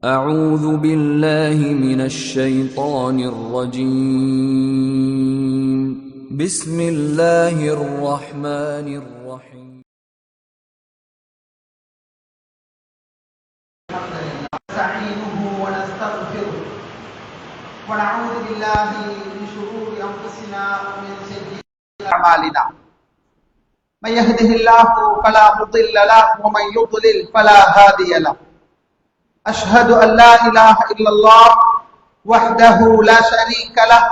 أعوذ بالله من الشيطان الرجيم بسم الله الرحمن الرحيم نستعينه ونستغفره ونعوذ بالله من شرور أنفسنا ومن سيئات أعمالنا من يهده الله فلا مضل له ومن يضلل فلا هادي له أشهد أن لا إله إلا الله وحده لا شريك له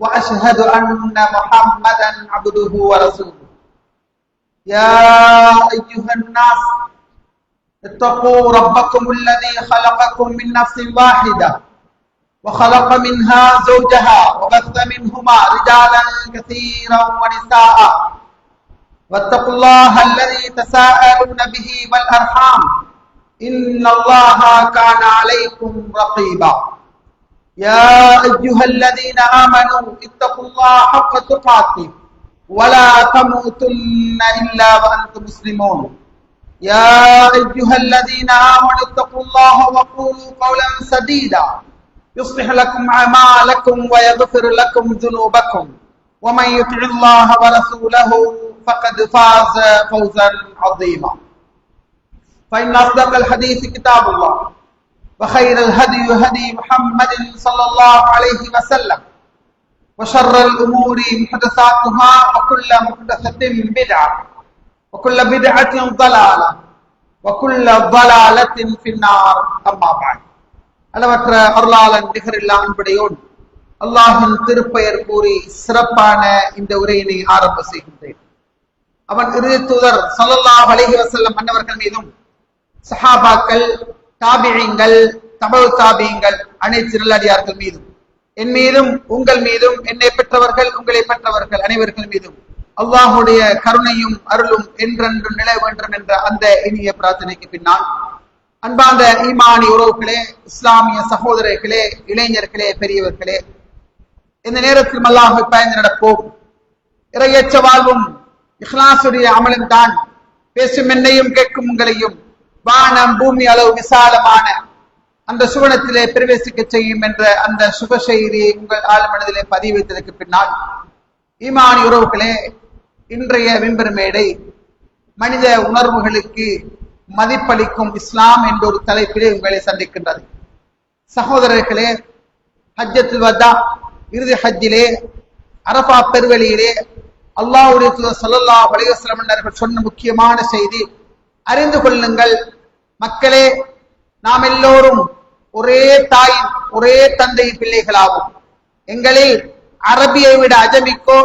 وأشهد أن محمدا عبده ورسوله يا أيها الناس اتقوا ربكم الذي خلقكم من نفس واحدة وخلق منها زوجها وبث منهما رجالا كثيرا ونساء واتقوا الله الذي تساءلون به والأرحام إن الله كان عليكم رقيبا يا أيها الذين آمنوا اتقوا الله حق تقاته ولا تموتن إلا وأنتم مسلمون يا أيها الذين آمنوا اتقوا الله وقولوا قولا سديدا يصلح لكم أعمالكم ويغفر لكم ذنوبكم ومن يطع الله ورسوله فقد فاز فوزا عظيما فإن أصدق الحديث كتاب الله وخير الهدي هدي محمد صلى الله عليه وسلم وشر الأمور محدثاتها وكل محدثة بدعة وكل بدعة ضلالة وكل ضلالة في النار أما بعد அளவற்ற அருளாளன் நிகரில்லா அன்புடையோன் அல்லாஹின் திருப்பெயர் கூறி சிறப்பான இந்த உரையினை ஆரம்ப செய்கின்றேன். அவன் இறுதி தூதர் ஸல்லல்லாஹு அலைஹி வஸல்லம் அன்னவர்கள் மீதும் சஹாபாக்கள், தாபிஈன்கள், தபவு தாபிஈன்கள், அனைத்து நல்லடியார்கள் மீதும் என் மீதும் உங்கள் மீதும் என்னை பெற்றவர்கள் உங்களை பெற்றவர்கள் அனைவர்கள் மீதும் அல்லாஹுடைய கருணையும் அருளும் என்றென்றும் நிலை வேண்டும் என்ற அந்த இனிய பிரார்த்தனைக்கு பின்னால் அன்பார்ந்த ஈமானி உறவுகளே, இஸ்லாமிய சகோதரர்களே, இளைஞர்களே, பெரியவர்களே, இந்த நேரத்தில் அல்லாஹ்வை பயந்து நடப்போம். இறையேற்ற வாழ்வும் இஹ்லாசுடைய அமலும் தான் பேசும் என்னையும் கேட்கும் உங்களையும் வானம் பூமி அளவு விசாலமான அந்த சுவனத்திலே பிரவேசிக்க செய்யும் என்ற அந்த சுப செய்தியை உங்கள் ஆழ் மனதிலே பதிவு வைத்ததற்கு பின்னால் ஈமானி உறவுகளே, இன்றைய விம்பர் மேடை மனித உணர்வுகளுக்கு மதிப்பளிக்கும் இஸ்லாம் என்ற ஒரு தலைப்பிலே உங்களை சந்திக்கின்றது. சகோதரர்களே, ஹஜ்ஜத்துல் வதா இறுதி ஹஜ்ஜிலே அரஃபா பெருவெளியிலே அல்லாஹ்வுடைய தூதர் ஸல்லல்லாஹு அலைஹி வஸல்லம் அவர்கள் சொன்ன முக்கியமான செய்தி, அறிந்து கொள்ளுங்கள் மக்களே, நாம் எல்லோரும் ஒரே தாயின் ஒரே தந்தை பிள்ளைகளாகும். எங்களில் அரபியை விட அஜமிக்கோ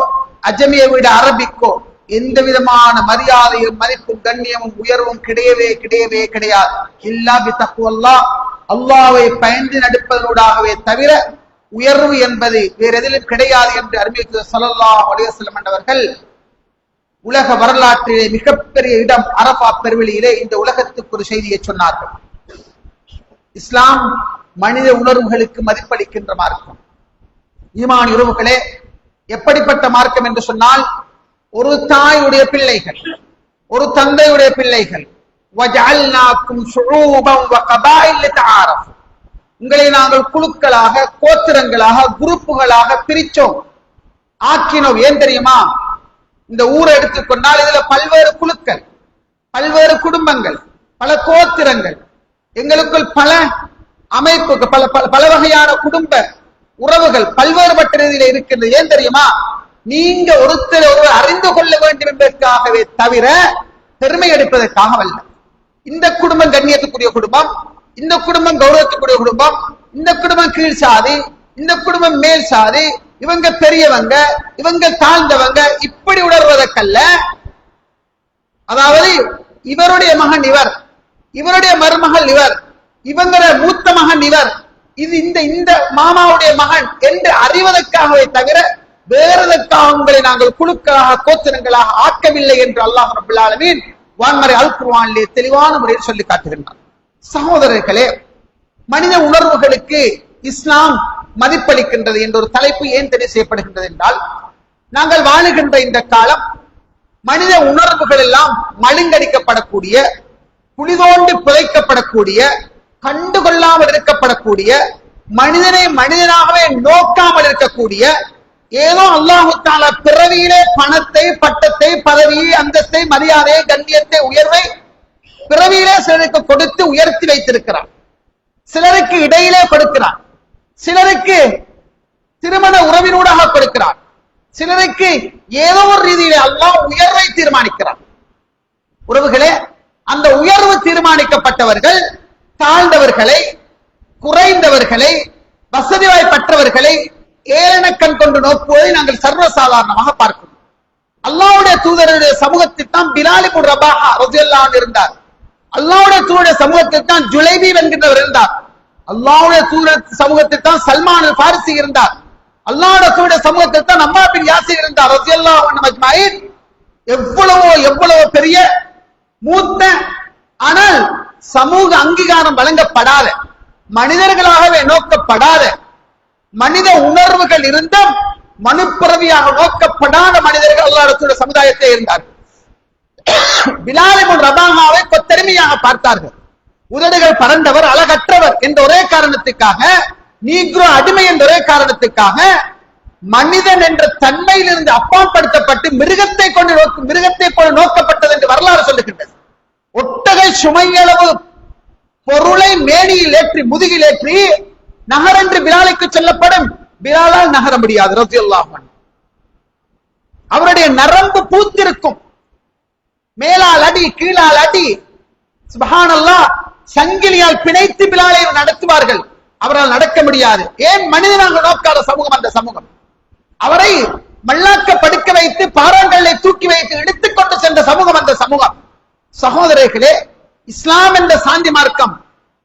அஜமியை விட அரபிக்கோ எந்த விதமான மரியாதையும் மதிப்பும் கண்ணியமும் உயர்வும் கிடையவே கிடையவே கிடையாது. இல்லா பி தக்வல்லாஹ், அல்லாஹ்வை பயந்து நடப்பதனூடாகவே தவிர உயர்வு என்பது வேற எதிலும் கிடையாது என்று அருமை ஸல்லல்லாஹு அலைஹி வஸல்லம் அவர்கள் உலக வரலாற்றிலே மிகப்பெரிய இடம் அரஃபா பெருவெளியிலே இந்த உலகத்துக்கு ஒரு செய்தியை சொன்னார்கள். இஸ்லாம் மனித உணர்வுகளுக்கு மதிப்பளிக்கின்ற மார்க்கம். ஈமான் உறவுகளே, எப்படிப்பட்ட மார்க்கம் என்று சொன்னால், ஒரு தாயுடைய பிள்ளைகள், ஒரு தந்தையுடைய பிள்ளைகள், வஜஅல்நாக்கும் ஷுஊபன் வகபாயில் லிதஆரஃபு, உங்களை நாங்கள் குழுக்களாக, கோத்திரங்களாக, குரூப்புகளாக பிரிச்சோம், ஆக்கினோம். ஏன் தெரியுமா? இந்த ஊரை எடுத்துக்கொண்டால் இதுல பல்வேறு குழுக்கள், பல்வேறு குடும்பங்கள், பல கோத்திரங்கள், எங்களுக்குள் பல அமைப்புகள், பல வகையான குடும்ப உறவுகள் பல்வேறுபட்ட ரீதியில இருக்கின்றது. ஏன் தெரியுமா? நீங்க ஒருத்தர் ஒருவர் அறிந்து கொள்ள வேண்டும் என்பதற்காகவே தவிர பெருமை எடுப்பதற்காக அல்ல. இந்த குடும்பம் கண்ணியத்துக்குரிய குடும்பம், இந்த குடும்பம் கௌரவத்துக்குரிய குடும்பம், இந்த குடும்பம் கீழ் சாதி, இந்த குடும்பம் மேல் சாதி, இவங்க பெரியவங்க, இவங்க தாழ்ந்தவங்க, இப்படி உணர்வதற்கல்ல. அதாவது இவருடைய மகன் இவர், இவருடைய மருமகள் இவர், இவங்கள மூத்த மகன் இவர், இது இந்த மாமாவுடைய மகன் என்று அறிவதற்காகவே தவிர வேறதற்காக உங்களை நாங்கள் குழுக்களாக, கோத்திரங்களாக ஆக்கவில்லை என்று அல்லாஹ் ரப்பல் ஆலமீன் வான்மறை அல் குர்ஆனிலே தெளிவான முறையில் சொல்லி காட்டுகின்றார். சகோதரர்களே, மனித உணர்வுகளுக்கு இஸ்லாம் மதிப்பளிக்கின்றது என்ற ஒரு தலைப்பு ஏன் தெரிவு செய்யப்படுகின்றது என்றால், நாங்கள் வாழுகின்ற இந்த காலம் மனித உணர்வுகள் எல்லாம் மழுங்கடிக்கப்படக்கூடிய, குளிதோண்டி புதைக்கப்படக்கூடிய, கண்டுகொள்ளாமல் இருக்கப்படக்கூடிய, மனிதனை மனிதனாகவே நோக்காமல் இருக்கக்கூடிய, ஏதோ அல்லாஹு தஆலா பிறவியிலே பணத்தை, பட்டத்தை, பதவியை, அந்தஸ்தை, மரியாதையை, கண்ணியத்தை, உயர்வை பிறவியிலே சிலருக்கு கொடுத்து உயர்த்தி வைத்திருக்கிறார். சிலருக்கு இடையிலே கொடுக்கிறார், சிலருக்கு திருமண உறவினூடாக கொடுக்கிறார், சிலருக்கு ஏதோ ஒரு ரீதியிலே அல்லாஹ் உயர்வை தீர்மானிக்கிறார். உறவுகளே, அந்த உயர்வு தீர்மானிக்கப்பட்டவர்கள் தாழ்ந்தவர்களை, குறைந்தவர்களை, வசதி வாய்ப்பற்றவர்களை ஏளனக்கண் கொண்டு நோக்குவதை நாங்கள் சர்வசாதாரணமாக பார்க்கிறோம். அல்லாஹ்வுடைய தூதருடைய சமூகத்தில் தான் பிலால் இப்னு ரபாஹா ரலியல்லாஹு அன்ஹு இருந்தார். அல்லாஹ்வுடைய தூதருடைய சமூகத்தில் தான் ஜுலைபீப் என்கின்றவர் இருந்தார். அல்லாஹ்வுடைய தூதர் சமூகத்தில் தான் சல்மான் அல் ஃபாரிசி இருந்தார். அல்லாஹ்வுடைய தூதருடைய சமூகத்தில் தான் அம்மார் பின் யாசிர் இருந்தார் ரலியல்லாஹு அன்ஹு அஜ்மாயின். எவ்வளவோ பெரிய மூத்த, ஆனால் சமூக அங்கீகாரம் வழங்கப்படாத, மனிதர்களாகவே நோக்கப்படாத, மனித உணர்வுகள் இருந்த மனுப்பிறவியாக நோக்கப்படாத மனிதர்கள் அல்லாஹ்வுடைய சமுதாயத்தை இருந்தார்கள். பிலால் இப்னு ரபாஹாவை கொத்தடிமையாக பார்த்தார்கள். உதடுகள் பறந்தவர், அழகற்றவர் என்ற ஒரே காரணத்துக்காக, நீக்ரோ அடிமை என்ற ஒரே காரணத்துக்காக, மனிதன் என்ற தன்மையிலிருந்து அப்பாற்படுத்தப்பட்டு மிருகத்தை போல நோக்கப்பட்டது என்று வரலாறு சொல்லுகின்றது. ஒட்டகை சுமையளவு பொருளை மேனியில் ஏற்றி, முதுகில் ஏற்றி நகர் என்று பிலாலுக்கு சொல்லப்படும். பிலாலால் நகர முடியாது ரலியல்லாஹு அன்ஹு. அவருடைய நரம்பு பூத்திருக்கும். மேலால் அடி, கீழால் அடி, சுப்ஹானல்லாஹ், சங்கிலியால் பிணைத்து பிலாலை நடத்துவார்கள். அவரால் நடக்க முடியாது. ஏன்? மனிதனாக நோக்காத சமூகம் அந்த சமூகம். அவரை மல்லாக்க படுக்க வைத்து, பாறாங்கல்லை தூக்கி வைத்து எடுத்துக்கொண்டு சென்ற சமூகம் அந்த சமூகம். சகோதரர்களே, இஸ்லாம் என்ற சாந்தி மார்க்கம்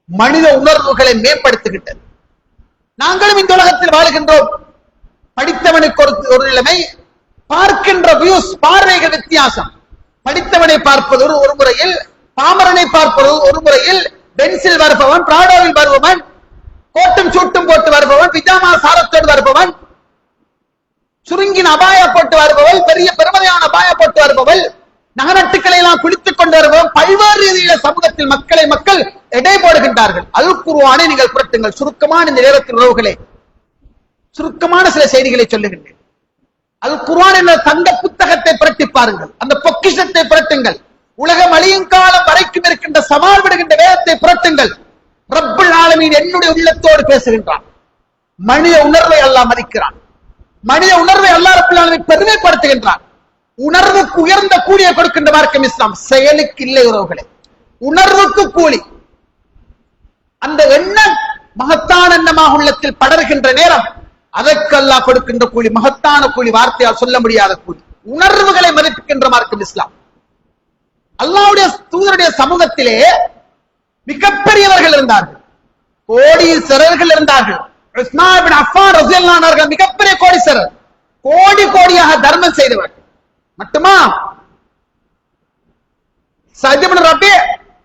மனித உணர்வுகளை மேம்படுத்துகின்றது. நாங்களும் இந்த உலகத்தில் வாழுகின்றோம். படித்தவனுக்கு ஒரு நிலைமை, பார்க்கின்ற வியூஸ், பார்வைகள் வித்தியாசம். படித்தவனை பார்ப்பது ஒரு முறையில், பாமரனை பார்ப்பது ஒரு முறையில், பென்சில் வருபவன், பிராடோவில் வருபவன், கோட்டும் சூட்டும் போட்டு வருபவன், பிஜாமா சாரத்தோடு வருபவன், சுருங்கின் அபாய போட்டு வருபவள், பெரிய பெருமதியான அபாய போட்டு வருபவள், நகரட்டுக்களை எல்லாம் குளித்துக் கொண்டு வருபவன், பல்வேறு ரீதியில சமூகத்தில் மக்கள் எடை போடுகின்றார்கள். அல் குர்ஆனை நீங்கள் புரட்டுங்கள். சுருக்கமான இந்த நேரத்தில் உறவுகளே, சுருக்கமான சில செய்திகளை சொல்லுகின்றேன். அல் குர்ஆன் என்ற தங்க புத்தகத்தை புரட்டி பாருங்கள். அந்த பொக்கிஷத்தை புரட்டுங்கள். உலகம் அழியும் காலம் வரைக்கும் இருக்கின்ற சவால் விடுகின்ற வேதத்தை புரட்டுங்கள். ரப்புல் ஆலமீன் என்னுடைய உள்ளத்தோடு பேசுகின்றான். மனித உணர்வை அல்லாஹ் மதிக்கிறான். மனித உணர்வை அல்லாஹ் ரப்புல் ஆலமீன் பெருமைப்படுத்துகின்றான். உணர்வுக்கு உயர்ந்த கூலியை கொடுக்கின்ற மார்க்கம் இஸ்லாம். செயலுக்கு இல்லை உறவுகளே, உணர்வுக்கு கூலி. அந்த எண்ணம் மகத்தான எண்ணமாக உள்ளத்தில் படர்கின்ற நேரம் அதற்கு அல்லாஹ் கொடுக்கின்ற கூலி மகத்தான கூலி, வார்த்தையால் சொல்ல முடியாத கூலி. உணர்வுகளை மதிப்பிக்கின்ற மார்க்கம் இஸ்லாம். அல்லாஹ்வுடைய தூதருடைய சமூகத்திலே மிகப்பெரியவர்கள் இருந்தார்கள், கோடீஸ்வரர்கள் இருந்தார்கள். உஸ்மான் இப்னு அஃபான் ரலியல்லாஹு அன்ஹு அவர்கள் மிகப்பெரிய கோடீஸ்வரர், கோடியாக தர்மம் செய்தவர். மட்டுமா? சஅத் இப்னு ரபீ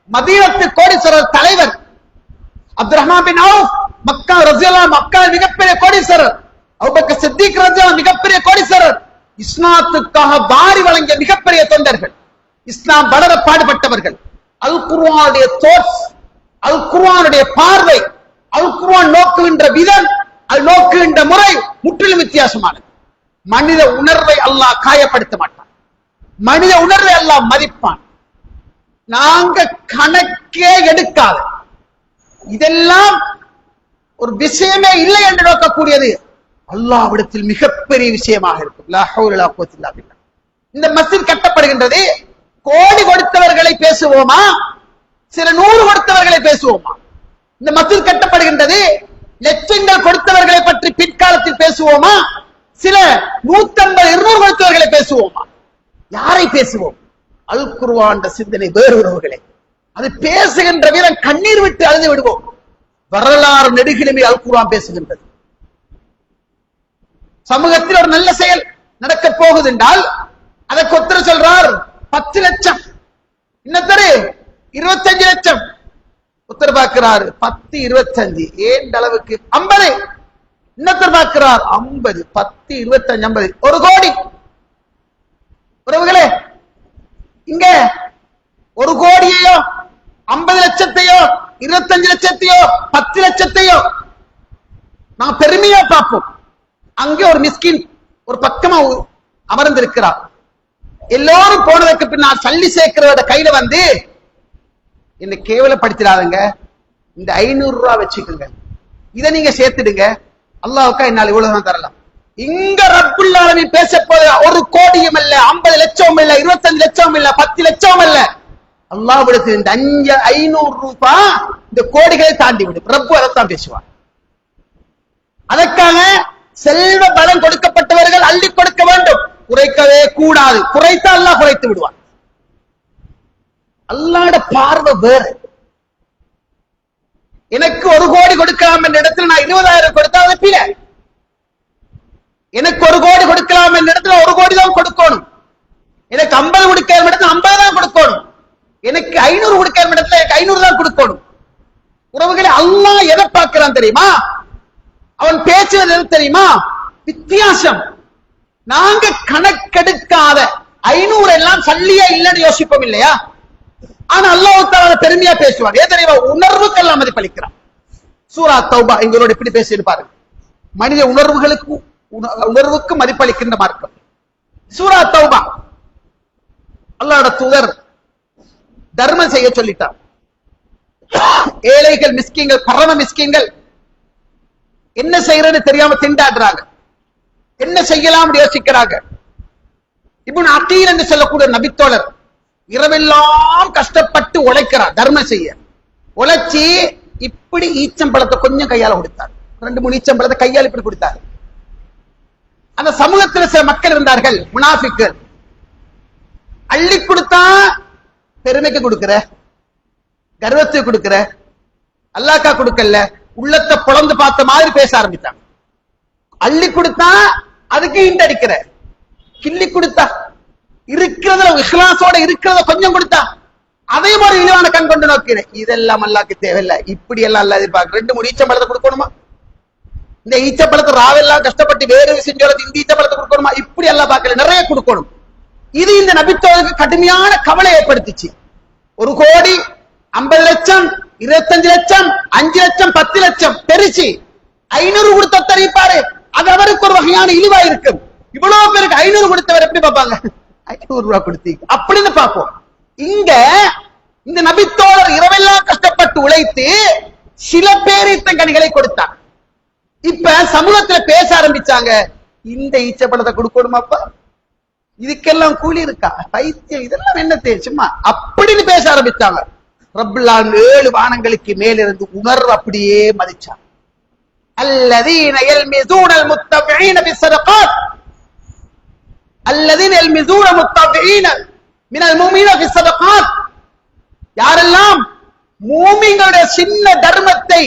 மதீனத்து கோடீஸ்வரர் தலைவர். அப்துல் ரஹ்மான் பின் அவுஃப் மக்கா ரலியல்லாஹு மக்கா மிகப்பெரிய கோடீஸ்வரர். அபூபக்கர் சித்திக் ரலியல்லாஹு மிகப்பெரிய கோடீஸ்வரர். இஸ்லாத்துக்காக வாரி வழங்கிய மிகப்பெரிய தொண்டர்கள், இஸ்லாம் வளர பாடுபட்டவர்கள். அல் குர்ஆனுடைய தோட்ஸ், அல் குர்ஆனுடைய பார்வை, அல் குர்ஆன் நோக்குகின்ற விதம், அது நோக்குகின்ற முறை முற்றிலும் வித்தியாசமானது. மனித உணர்வை அல்லாஹ் காயப்படுத்த மாட்டான். மனித உணர்வை அல்லாஹ் மதிப்பான். நாங்க கணக்கே எடுக்காத, இதெல்லாம் ஒரு விஷயமே இல்லை என்று நோக்கக்கூடியது அல்லாஹ்விடத்தில் மிகப்பெரிய விஷயமாக இருக்கும். லா ஹவுல வலா குவத்த இல்லா பில்லாஹ். இந்த மஸ்ஜித் கட்டப்படுகின்றது, கோடி கொடுத்தவர்களை பேசுவோமா, சில 100 கொடுத்தவர்களை பேசுவோமா? இந்த மஸ்ஜித் கட்டப்படுகின்றது, லட்சங்கள் கொடுத்தவர்களை பற்றி பிற்காலத்தில் பேசுவோமா, சில 150 200 கொடுத்தவர்களை பேசுவோமா? யாரை பேசுவோம்? அல் குர்ஆன் சிந்தனை வேறு உறவுகளே. அது பேசுகின்ற வீரன் கண்ணீர் விட்டு அழுது விடுவோம். வரலாறு நெடுகிலுமே அல் குர்ஆன் பேசுகின்றது. சமூகத்தில் ஒரு நல்ல செயல் நடக்க போகுது என்றால் அதற்கு ஒருத்தர் சொல்றார் 10 லட்சம், இன்னொருத்தர் 25 லட்சம். ஒருத்தர் பார்க்கிறார் 10 25 ஏன் அளவுக்கு 50, இன்னொருத்தர் பார்க்கிறார் 50 10 25 50 1 கோடி. உறவுகளே, இங்க 1 கோடியையோ 50 லட்சத்தையோ 25 லட்சத்தையோ 10 லட்சத்தையோ நான் பெருமையா பார்ப்போம். அங்கே ஒரு மிஸ்கின் ஒரு பக்கமா அமர்ந்திருக்கிறார். எல்லோரும் போனதுக்கு பின்னால் சல்லி சேர்க்கிறவட கையில வந்து, என்ன கேவலப்படுத்திடாதுங்க, இந்த 500 ரூபாய் வச்சுக்கோங்க, இதை நீங்க சேர்த்துடுங்க, அல்லாஹ்வுக்கா என்னால் இவ்வளவுதான் தரலாம். இங்க ரப்புல் ஆலமீன் பேச போது 1 கோடியும் இல்ல, 50 லட்சம் இல்ல, 25 லட்சம் இல்ல, 10 லட்சம் இல்ல, அல்லாஹ்விடத்தில் இந்த 500 ரூபாய் இந்த கோடிகளை தாண்டி விடும். ரப்பு அதைத்தான் பேசுவார். அதற்காக செல்வ பலம் கொடுக்கப்பட்டவர்கள் அள்ளி கொடுக்க வேண்டும், குறைக்கவே கூடாது. குறைத்தா அல்லாஹ் குறைத்து விடுவான். அல்லாஹ்வுடைய பார்வை வேறு. எனக்கு 1 கோடி கொடுக்கலாம் என்ற இடத்துல நான் 20,000 கொடுத்தா அது பிழை. எனக்கு 1 கோடி கொடுக்கலாம் என்ற இடத்துல 1 கோடி தான் கொடுக்கணும். எனக்கு 50 கொடுக்கலாம் இடத்துல 50 தான் கொடுக்கணும். எனக்கு 500 கொடுக்கலாம் இடத்துல எனக்கு 500 தான் கொடுக்கணும். உறவுகளை அல்லாஹ் எதை பார்க்கிறான் தெரியுமா? அவன் பேசுவது எது தெரியுமா? வித்தியாசம். நாங்க கணக்கெடுக்காத 500 எல்லாம் சல்லியா இல்லைன்னு யோசிப்போம் இல்லையா? ஆனா அல்லாஹ் தஆலா பெருமையா பேசுவார். ஏன் தெரியுமா? உணர்வுக்கெல்லாம் மதிப்பளிக்கிறான். சூரா தௌபா எங்களோட இப்படி பேசியிருப்பாரு. மனித உணர்வுக்கு மதிப்பளிக்கின்ற மார்க்கம். சூரா தௌபா அல்லாஹ்வுடைய தூதர் தர்மம் செய்ய சொல்லிட்டார். ஏழைகள் மிஸ்கீன்கள் பரம மிஸ்கீன்கள் என்ன செய்யறன்னு தெரியாம திண்டாடுறாங்க, என்ன செய்யலாம் யோசிக்கிறாங்க. இப்னு அகீல் என்று சொல்லக்கூடிய நபித்தோழர் இரவெல்லாம் கஷ்டப்பட்டு உழைக்கிறார் தர்மம் செய்ய. உழைச்சி இப்படி ஈச்சம்பழத்தை கொஞ்சம் கையால கொடுத்தார். 2-3 ஈச்சம்பழத்தை கையால் இப்படி கொடுத்தார். அந்த சமூகத்தில் சில மக்கள் இருந்தார்கள், முனாஃபிக்குகள். அள்ளி கொடுத்தா பெருமைக்கு கொடுக்கிற, கர்வத்துக்கு கொடுக்கிற, அல்லாஹ்க்கா கொடுக்கல, உள்ளத்தை புலந்து பார்த்த மாதிரி பேச ஆரம்பித்தாங்க. அள்ளி கொடுத்தா அதுக்கு இண்டடிக்கிற, கிள்ளி கொடுத்தா இருக்கிறதுல இஹ்லாஸோட இருக்கிறத கொஞ்சம் கொடுத்தா அதே மாதிரி இழிவான கண் கொண்டு நோக்கிறேன். இதெல்லாம் அல்லாஹ்க்கு தேவையில்லை. இப்படி எல்லாம் அல்லாஹ் எதிர்பார்க்க 2-3 ஈச்சம்பழத்தை கொடுக்கணுமா? இந்த ஈச்சப்பழத்தை ராவெல்லாம் கஷ்டப்பட்டு வேறு செஞ்சோட இந்த ஈச்சப்பழத்தை கொடுக்கணுமா? இப்படி எல்லாம் பார்க்கல, நிறைய கொடுக்கணும். இது இந்த நபித்தோருக்கு கடுமையான கவலை ஏற்படுத்திச்சு. 1 கோடி 50 லட்சம் 25 லட்சம் 5 லட்சம் 10 லட்சம் பெருச்சு 500 கொடுத்த தெரிவிப்பாரு. அது அவருக்கு ஒரு வகையான இழிவா இருக்கும். இவ்வளவு பேருக்கு 500 கொடுத்தவர் எப்படி பார்ப்பாங்க? 500 ரூபாய் கொடுத்தீங்க அப்படின்னு பார்ப்போம். இங்க இந்த நபித்தோழர் இரவெல்லாம் கஷ்டப்பட்டு உழைத்து சில பேரித்த கனிகளை கொடுத்தார். இப்ப சமூகத்துல பேச ஆரம்பிச்சாங்க, இந்த ஈச்சப்பழத்தை கொடுக்கணுமாப்பா, இதுக்கெல்லாம் கூலி இருக்கா, பைத்தியம், இதெல்லாம் என்ன சும்மா அப்படின்னு பேச ஆரம்பிச்சாங்க. ரப்புல் ஆலமீன் 7 வானங்களுக்கு மேலிருந்து உணர்வு அப்படியே மதிச்சார். அல்லதீன யல்மிஸூனல் முத்தபிஈன பிஸ்ஸதகாத் அல்லதீன யல்மிஸூன முத்தபிஈன மினல் முஃமினீன பிஸ்ஸதகாத், யாரெல்லாம் மூமின்களுடைய சின்ன தர்மத்தை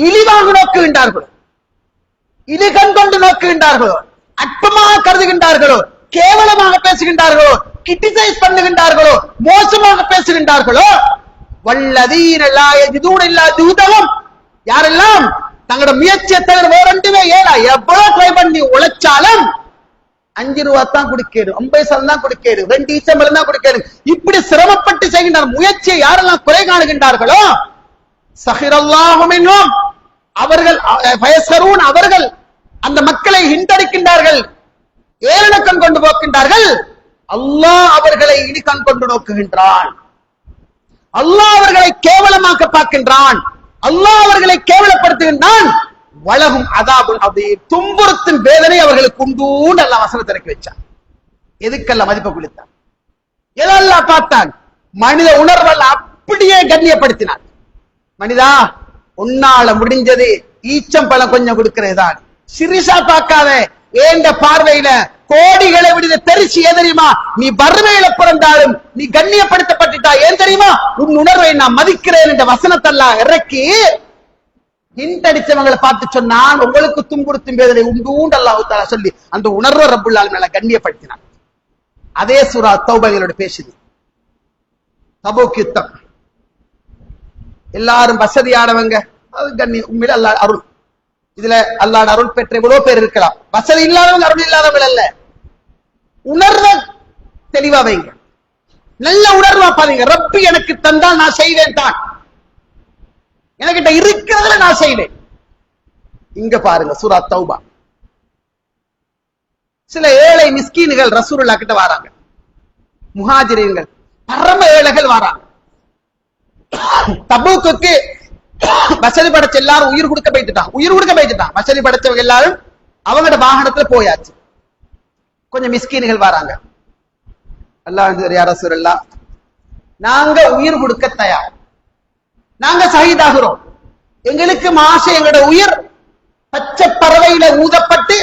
இழிவாக நோக்குகின்றார்களோ, இழிகண் கொண்டு நோக்குகின்றார்களோ, அற்பமாக கருதுகின்றார்களோ, கேவலமாக பேசுகின்றார்களோ, கிரிட்டிசைஸ் பண்ணுகின்றார்களோ, மோசமாக பேசுகின்றார்களோ, வல்லதீன லா யஜிதூன இல்லா ஜுஹதஹும், யாரெல்லாம் தங்களோட முயற்சியை தவிர வேற ஒன்றுமே ஏலா, எவ்வளவு ட்ரை பண்ணி உழைச்சாலும் 5 ரூபாய் தான் கொடுக்கணும், 50 சதம் தான் கொடுக்கணும், 2 ஈச்சம்பழம் தான் கொடுக்கணும், இப்படி சிரமப்பட்டு செய்கின்ற முயற்சியை யாரெல்லாம் குறை காணுகின்றார்களோ, சஹிரல்லாஹு மின்ஹும், அவர்கள் ஃபயஸ்கரூன், அவர்கள் அந்த மக்களை ஹிண்டடிக்கின்றார்கள், ஏளனக்கண் கொண்டு போக்கின்றார்கள். அல்லாஹ் அவர்களை இடிக்கண் கொண்டு நோக்குகின்றான். அல்லாஹ் அவர்களை கேவலமாக்க பார்க்கின்றான். அல்லாஹ் அவர்களை கேவலப்படுத்துகின்றான். வலகும் அதாபுல் அதீம், துன்புறுத்தின் வேதனை அவர்களுக்கு உண்டு. அல்லாஹ் வசனத்தை இறக்கி வச்சான். எதுக்கெல்லாம் மதிப்பு கொடுத்தான்? எதெல்லாம் பார்த்தான்? மனித உணர்வல்ல அப்படியே கண்ணியப்படுத்தினான். மனிதா, உன்னால முடிஞ்சது ஈச்சம்பழம் கொஞ்சம் கொடுக்கிறதுதான், சிறிசா பார்க்காத. ஏண்ட பார்வையில கோடிகளை விடுத தெரிச்சு ஏன் தெரியுமா? நீ வறுமையில பிறந்தாலும் நீ கண்ணியப்படுத்தப்பட்டுட்டா. ஏன் தெரியுமா? உன் உணர்வை நான் மதிக்கிறேன் என்ற வசனத்தெல்லாம் இறக்கி ஹிண்டடிச்சவங்களை பார்த்து சொன்னான், உங்களுக்கு துன்புறுத்தும் வேதனை உண்டு அல்லாஹ் தஆலா சொல்லி அந்த உணர்வை ரப்புல் ஆலமீன் கண்ணியப்படுத்தினான். அதே சூரா தௌபாவோட பேசுது. தபூக் யுத்தம், எல்லாரும் வசதியானவங்க, அது கண்ணியம், உண்மையில அல்லாஹ் அருள். இதுல அல்லாஹ் அருள் பெற்ற எவ்வளவு பேர் இருக்கலாம். வசதி இல்லாதவங்க, அருள் இல்லாதவங்க அல்ல. உணர்வ தெளிவா வைங்க, நல்ல உணர்வா பாருங்க. ரப்பி எனக்கு தந்தால் நான் செய்வேன் தான். என்கிட்ட இருக்கிறதுல நான் செய்யறேன். இங்க பாருங்க சூரா தௌபா. சில ஏழை மிஸ்கீன்கள் ரசூலுல்லாஹ் கிட்ட வராங்க, முஹாஜிரீன்கள் பரம ஏழைகள் வராங்க. தபூக்குக்கு வசதி படைச்ச எல்லாரும் உயிர் கொடுக்க போயிட்டுட்டான். வசதி படைச்சவங்க எல்லாரும் அவங்களோட வாகனத்துல போயாச்சு. கொஞ்சம் மிஸ்கீன்கள் வராங்க. அல்லாஹ் யா ரசூலல்லாஹ், நாங்க உயிர் கொடுக்க தயார், நாங்க ஷஹீதாகிறோம், எங்களுக்கு மாசம் எங்களோட உயிர் பச்சை பறவையில ஊதப்பட்டு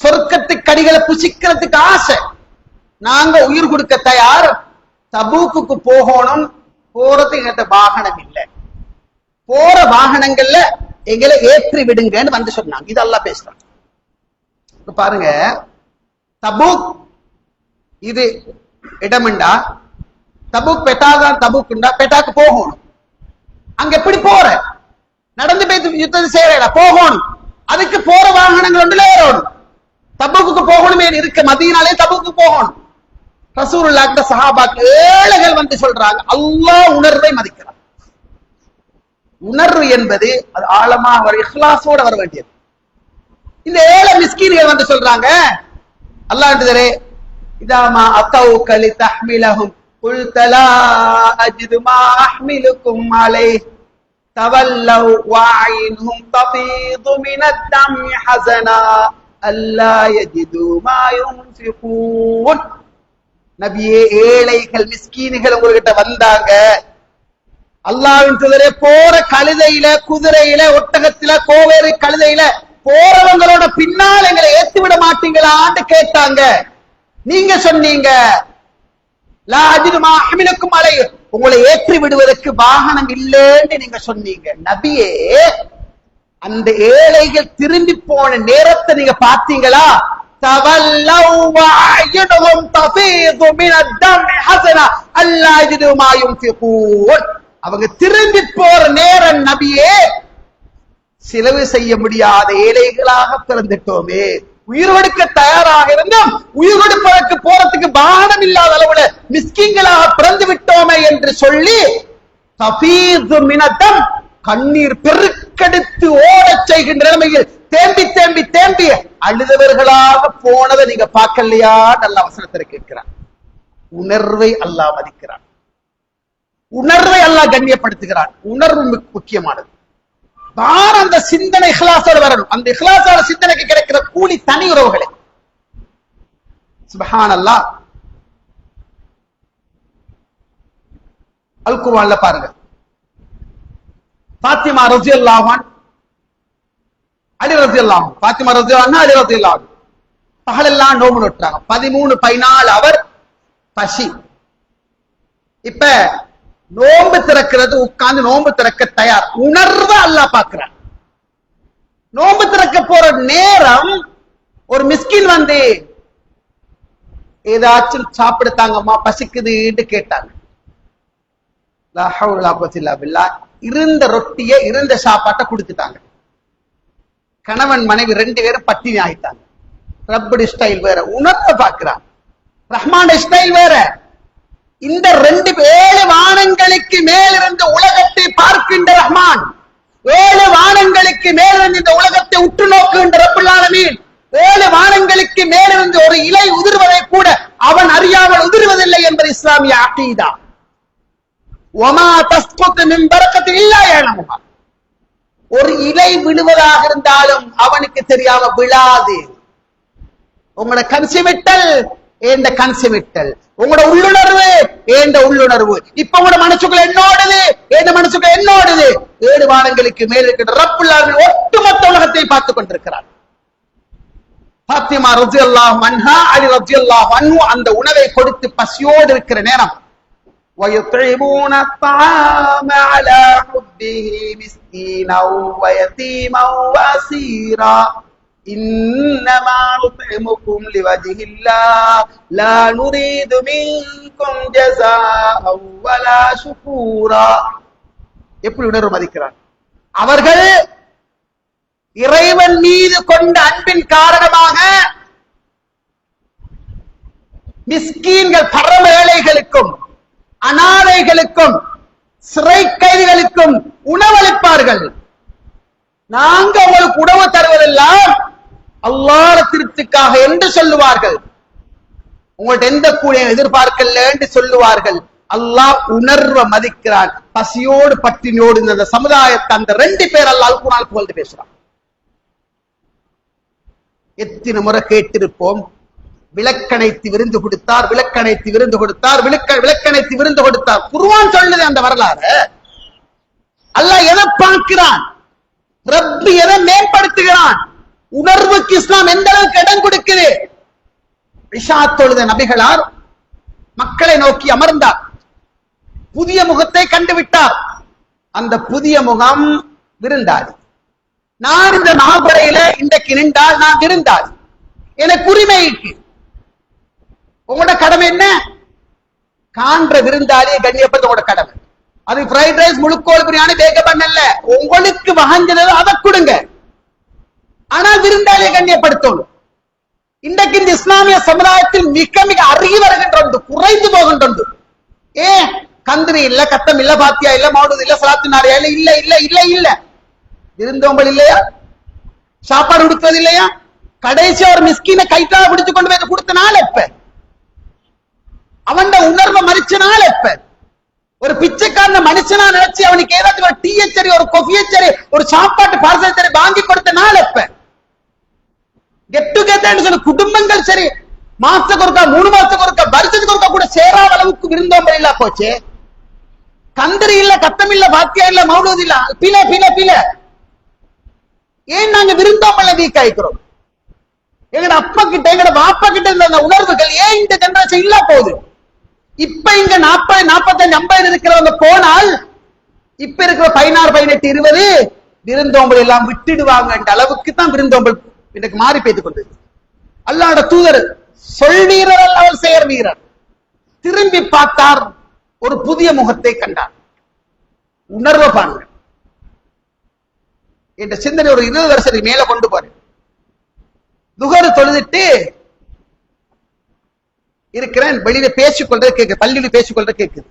சொர்க்கத்து கடிகளை புசிக்கிறதுக்கு ஆசை, நாங்க உயிர் கொடுக்க தயார், தபூக்குக்கு போகணும், போறது எங்கிட்ட வாகனம் இல்லை, போற வாகனங்கள்ல எங்களை ஏற்றி விடுங்கன்னு வந்து சொன்னாங்க. இது அல்லாஹ் பேசுறாங்க. பாருங்க, தபூக் இது இடம்டா, தபூக் பெட்டாதான், தபூக்குண்டா பெட்டாக்கு போகணும். அங்க எப்படி போற, நடந்து போய் யுத்தம் செய்யற போகணும், அதுக்கு போற வாகனங்கள் ஒன்றுல ஏறணும். தபூக்கு போகணுமே இருக்க, மதீனாலே தபூக்கு போகணும். ரசூலுல்லாஹ் சஹாபாக்கள் ஏழைகள் வந்து சொல்றாங்க, அல்லாஹ் உணர்வை மதிக்கிறார். உணர்வு என்பது அது ஆழமா வர இஹ்லாஸோட வர வேண்டியது. இந்த ஏழை மிஸ்கீன்கள் வந்து சொல்றாங்க, அல்லாஹ் என்றே இதாமா அத்தௌக லிதஹ்மிலஹும் قلت لا أجد ما أحملكم عليه تولوا وأعينهم تفيض من الدمع حزنا ألا يجدوا ما ينفقون. நபியே, ஏழைகள் மிஸ்கீன்கள் உங்ககிட்ட வந்தாங்க, அல்லாஹ்வின் தூதரே, போற கழுதையில, குதிரையில, ஒட்டகத்தில, கோவேறு கழுதையில போறவங்களோட பின்னால் எங்களை ஏத்தி விட மாட்டீங்களான்னு கேட்டாங்க. நீங்க சொன்னீங்க, உங்களை ஏற்றி விடுவதற்கு வாகனம் இல்லைன்னு நீங்க சொன்னீங்க. நபியே, அந்த ஏழைகள் திரும்பி போன நேரத்தை நீங்க பாத்தீங்களா? அவங்க திரும்பி போற நேரம் நபியே, செலவு செய்ய முடியாத ஏழைகளாக பிறந்துட்டோமே, உயிர் கொடுக்க தயாராக இருந்தும் உயிர் கொடுப்பதற்கு போறதுக்கு வாகனம் இல்லாத அளவுல மிஸ்கின்களாக பிறந்து விட்டோமே என்று சொல்லி கண்ணீர் பெருக்கெடுத்து ஓடச் செய்கின்ற நிலைமையில் தேம்பி தேம்பி தேம்பி அழுதவர்களாக போனதை நீங்க பார்க்கலையா? நல்ல அவசரத்தில் கேட்கிறார். உணர்வை அல்லாஹ் மதிக்கிறான், உணர்வை அல்லாஹ் கண்ணியப்படுத்துகிறான். உணர்வு முக்கியமானது. அந்த சிந்தனை இஹ்லாஸோட வரணும். அந்த இஹ்லாஸோட சிந்தனைக்கு கிடைக்கிற கூலி தனி உறவுகளே. சுப்ஹானல்லாஹ். அல் குர்ஆன்ல பாருங்க, ஃபாத்திமா ரலியல்லாஹு அன்ஹா, அலி ரலியல்லாஹு அன்ஹு, ஃபாத்திமா ரலியல்லாஹு அன்ஹா, அலி ரலியல்லாஹு அன்ஹு பகலெல்லாம் நோம்பு நோட்டாங்க. 13-14 அவர் பசி. இப்ப நோம்பு திறக்கிறது, உட்கார்ந்து நோம்பு திறக்க தயார். உணர்வு அல்லாஹ் பார்க்கிறான். நோம்பு திறக்க போற நேரம் ஒரு மிஸ்கின் வந்து ஏதாச்சும் சாப்பிடுத்தாங்கம்மா, பசிக்குதுன்னு கேட்டாங்க. லா ஹவ்ல வலா குவத்த இல்லா பில்லாஹ். இருந்த ரொட்டியை, இருந்த சாப்பாட்டை கொடுத்துட்டாங்க. கணவன் மனைவி 2 பேரும் பட்டினி ஆயிட்டாங்க. ரப்படி ஸ்டைல் வேற, உணர்வை பார்க்கிறான். ரஹ்மான் ஸ்டைல் வேற. இந்த 7 வானங்களுக்கு மேலிருந்த உலகத்தை பார்க்கின்ற ரஹ்மான், 7 வானங்களுக்கு மேலிருந்து இந்த உலகத்தை உற்று நோக்குகின்ற ரப்புல் ஆலமீன், 7 வானங்களுக்கு மேலிருந்து ஒரு இலை உதிர்வதை கூட அவன் அறியாமல் உதிர்வதில்லை என்பது இஸ்லாமிய அகீதா. வமா தஸ்குது மின் பரக்கத்தின் இல்லா யஅலமுஹா. ஒரு இலை விழுவதாக இருந்தாலும் அவனுக்கு தெரியாம விழாது. உங்களோட கன்சிமிட்டல் ஏண்ட கன்சிமிட்டல், உங்களோட உள்ளுணர்வு ஏண்ட உள்ளுணர்வு. இப்ப உங்களோட மனசுக்குள்ள என்னோடுது, ஏண்ட மனசுக்குள்ள என்னோடுது. 7 வானங்களுக்கு மேல் இருக்கிற ரப்புல் ஆலமீன் ஒட்டுமொத்த உலகத்தை பார்த்துக் கொண்டிருக்கிறார். ஃபாத்திமா ரலியல்லாஹு அன்ஹா, அலி ரலியல்லாஹு அன்ஹு அந்த உணவை கொடுத்து பசியோடு இருக்கிற நேரம், وَيُطْعِمُونَ الطَّعَامَ عَلَى حُبِّهِ مِسْكِينًا وَيَتِيمًا وَأَسِيرًا إِنَّمَا نُطْعِمُكُمْ لِوَجْهِ اللَّهِ لَا نُرِيدُ مِنكُمْ جَزَاءً وَلَا شُكُورًا. எப்படி உணர்வு மதிக்கிறார்? அவர்கள் இறைவன் மீது கொண்ட அன்பின் காரணமாக மிஸ்கீன்கள், பரம ஏழைகளுக்கும் அனாதைகளுக்கும் சிறை கைதிகளுக்கும் உணவளிப்பார்கள். நாங்க உங்களுக்கு உணவு தருவதெல்லாம் அல்லாஹ் திருப்திக்காக என்று சொல்லுவார்கள். உங்கள்ட்ட எந்த கூலியும் எதிர்பார்க்கல என்று சொல்லுவார்கள். அல்லாஹ் உணர்வ மதிக்கிறான். பசியோடு பட்டினியோடு இந்த சமுதாயத்தை அந்த 2 பேர் அல்லாஹ் குர்ஆனில் புகழ்ந்து பேசுறான். எத்தனை முறை கேட்டிருப்போம், விளக்கணைத்து விருந்து கொடுத்தார், விளக்கணைத்து விருந்து கொடுத்தார், விளக்கணைத்து விருந்து கொடுத்தார். குர்ஆன் சொல்லுது அந்த வரலாறு. அல்லாஹ் எதை பார்க்கிறான், ரப்பு எதை மேம்படுத்துகிறான், உணர்வுக்கு இஸ்லாம் எந்த அளவுக்கு இடம் கொடுக்குது. இஷா தொழுத நபிகளார் மக்களை நோக்கி அமர்ந்தார். புதிய முகத்தை கண்டுவிட்டார். அந்த புதிய முகம் விருந்தாளி. நான் இந்த நாகுறையில இன்றைக்கு நின்றால் நான் விருந்தாளி, எனக்கு உரிமை இருக்கு. உங்களோட கடமை என்ன? காண்ற விருந்தாளியை கண்ணியப்படுத்த உங்களோட கடமை. அது ஃப்ரைட் ரைஸ், முழுக்கோள் பிரியாணி, வேக பண்ணல, உங்களுக்கு வகஞ்சது அதை கொடுங்க. ஆனால் விருந்தாளியை கண்ணியப்படுத்தணும். இன்றைக்கு இந்த இஸ்லாமிய சமுதாயத்தில் மிக மிக அருகி வருகின்ற குறைந்து போகின்றது. ஏன்? கந்திரி இல்ல, கத்தம் இல்ல, பாத்தியா இல்ல, மௌலூத் இல்ல, சலாத்து நாரியா இல்ல, இல்ல இல்ல இல்ல இல்ல. விருந்தோம்பல் இல்லையா? சாப்பாடு கொடுக்கிறது இல்லையா? கடைசி ஒரு மிஸ்கீனை கைத்தால பிடிச்சு கொண்டு போய் கொடுத்த நாள் எப்ப? அவன் உணர்வை மறிச்ச நாள் எப்ப? ஒரு பிச்சைக்காரன மனுஷனா நினைச்சு அவனுக்கு ஏதாவது ஒரு டீயை சரி, ஒரு கொஃபியை சரி, ஒரு சாப்பாட்டு பார்சல் சரி வாங்கி கொடுத்த நாள் எப்ப? கெட் டுகெதர் சொல்லி குடும்பங்கள் சரி மாசத்துக்கு ஒருக்கா, 3 மாசத்துக்கு ஒருக்கா, வருஷத்துக்கு ஒருக்கா கூட சேராத அளவுக்கு விருந்தோம்பல் இல்ல போச்சு. கந்திரி இல்ல, கத்தம் இல்ல, பாத்தியா இல்ல, மௌலூத் இல்ல, பில பில பில. ஏன் நாங்க விருந்தோம்பல வீக் ஆயிக்கிறோம்? எங்கட அப்பா கிட்ட, எங்கட பாப்பா கிட்ட இருந்த உணர்வுகள் ஏன் இந்த ஜெனரேஷன் இல்ல போகுது? இப்ப இங்க 40, 45, 50 இருக்கிறவங்க போனால் இப்ப இருக்கிற 16, 18, 20 விருந்தோம்பல் எல்லாம் விட்டுடுவாங்க என்ற அளவுக்கு தான் விருந்தோம்பல் எனக்கு மாறி பெய்து கொண்டது. அல்லாஹ்வுடைய தூதர் சொல் வீரர் அல்ல, அவர் செயல் வீரர். திரும்பி பார்த்தார், ஒரு புதிய முகத்தை கண்டார். உணர்வை பாருங்க. என்ற சிந்தனை ஒரு 20 வருஷத்துக்கு மேல கொண்டு போறேன். துகரு தொழுதுட்டு இருக்கிறேன், வெளியில பேசிக்கொள்றது கேட்குது, பள்ளியில பேசிக்கொள்றது கேட்குது.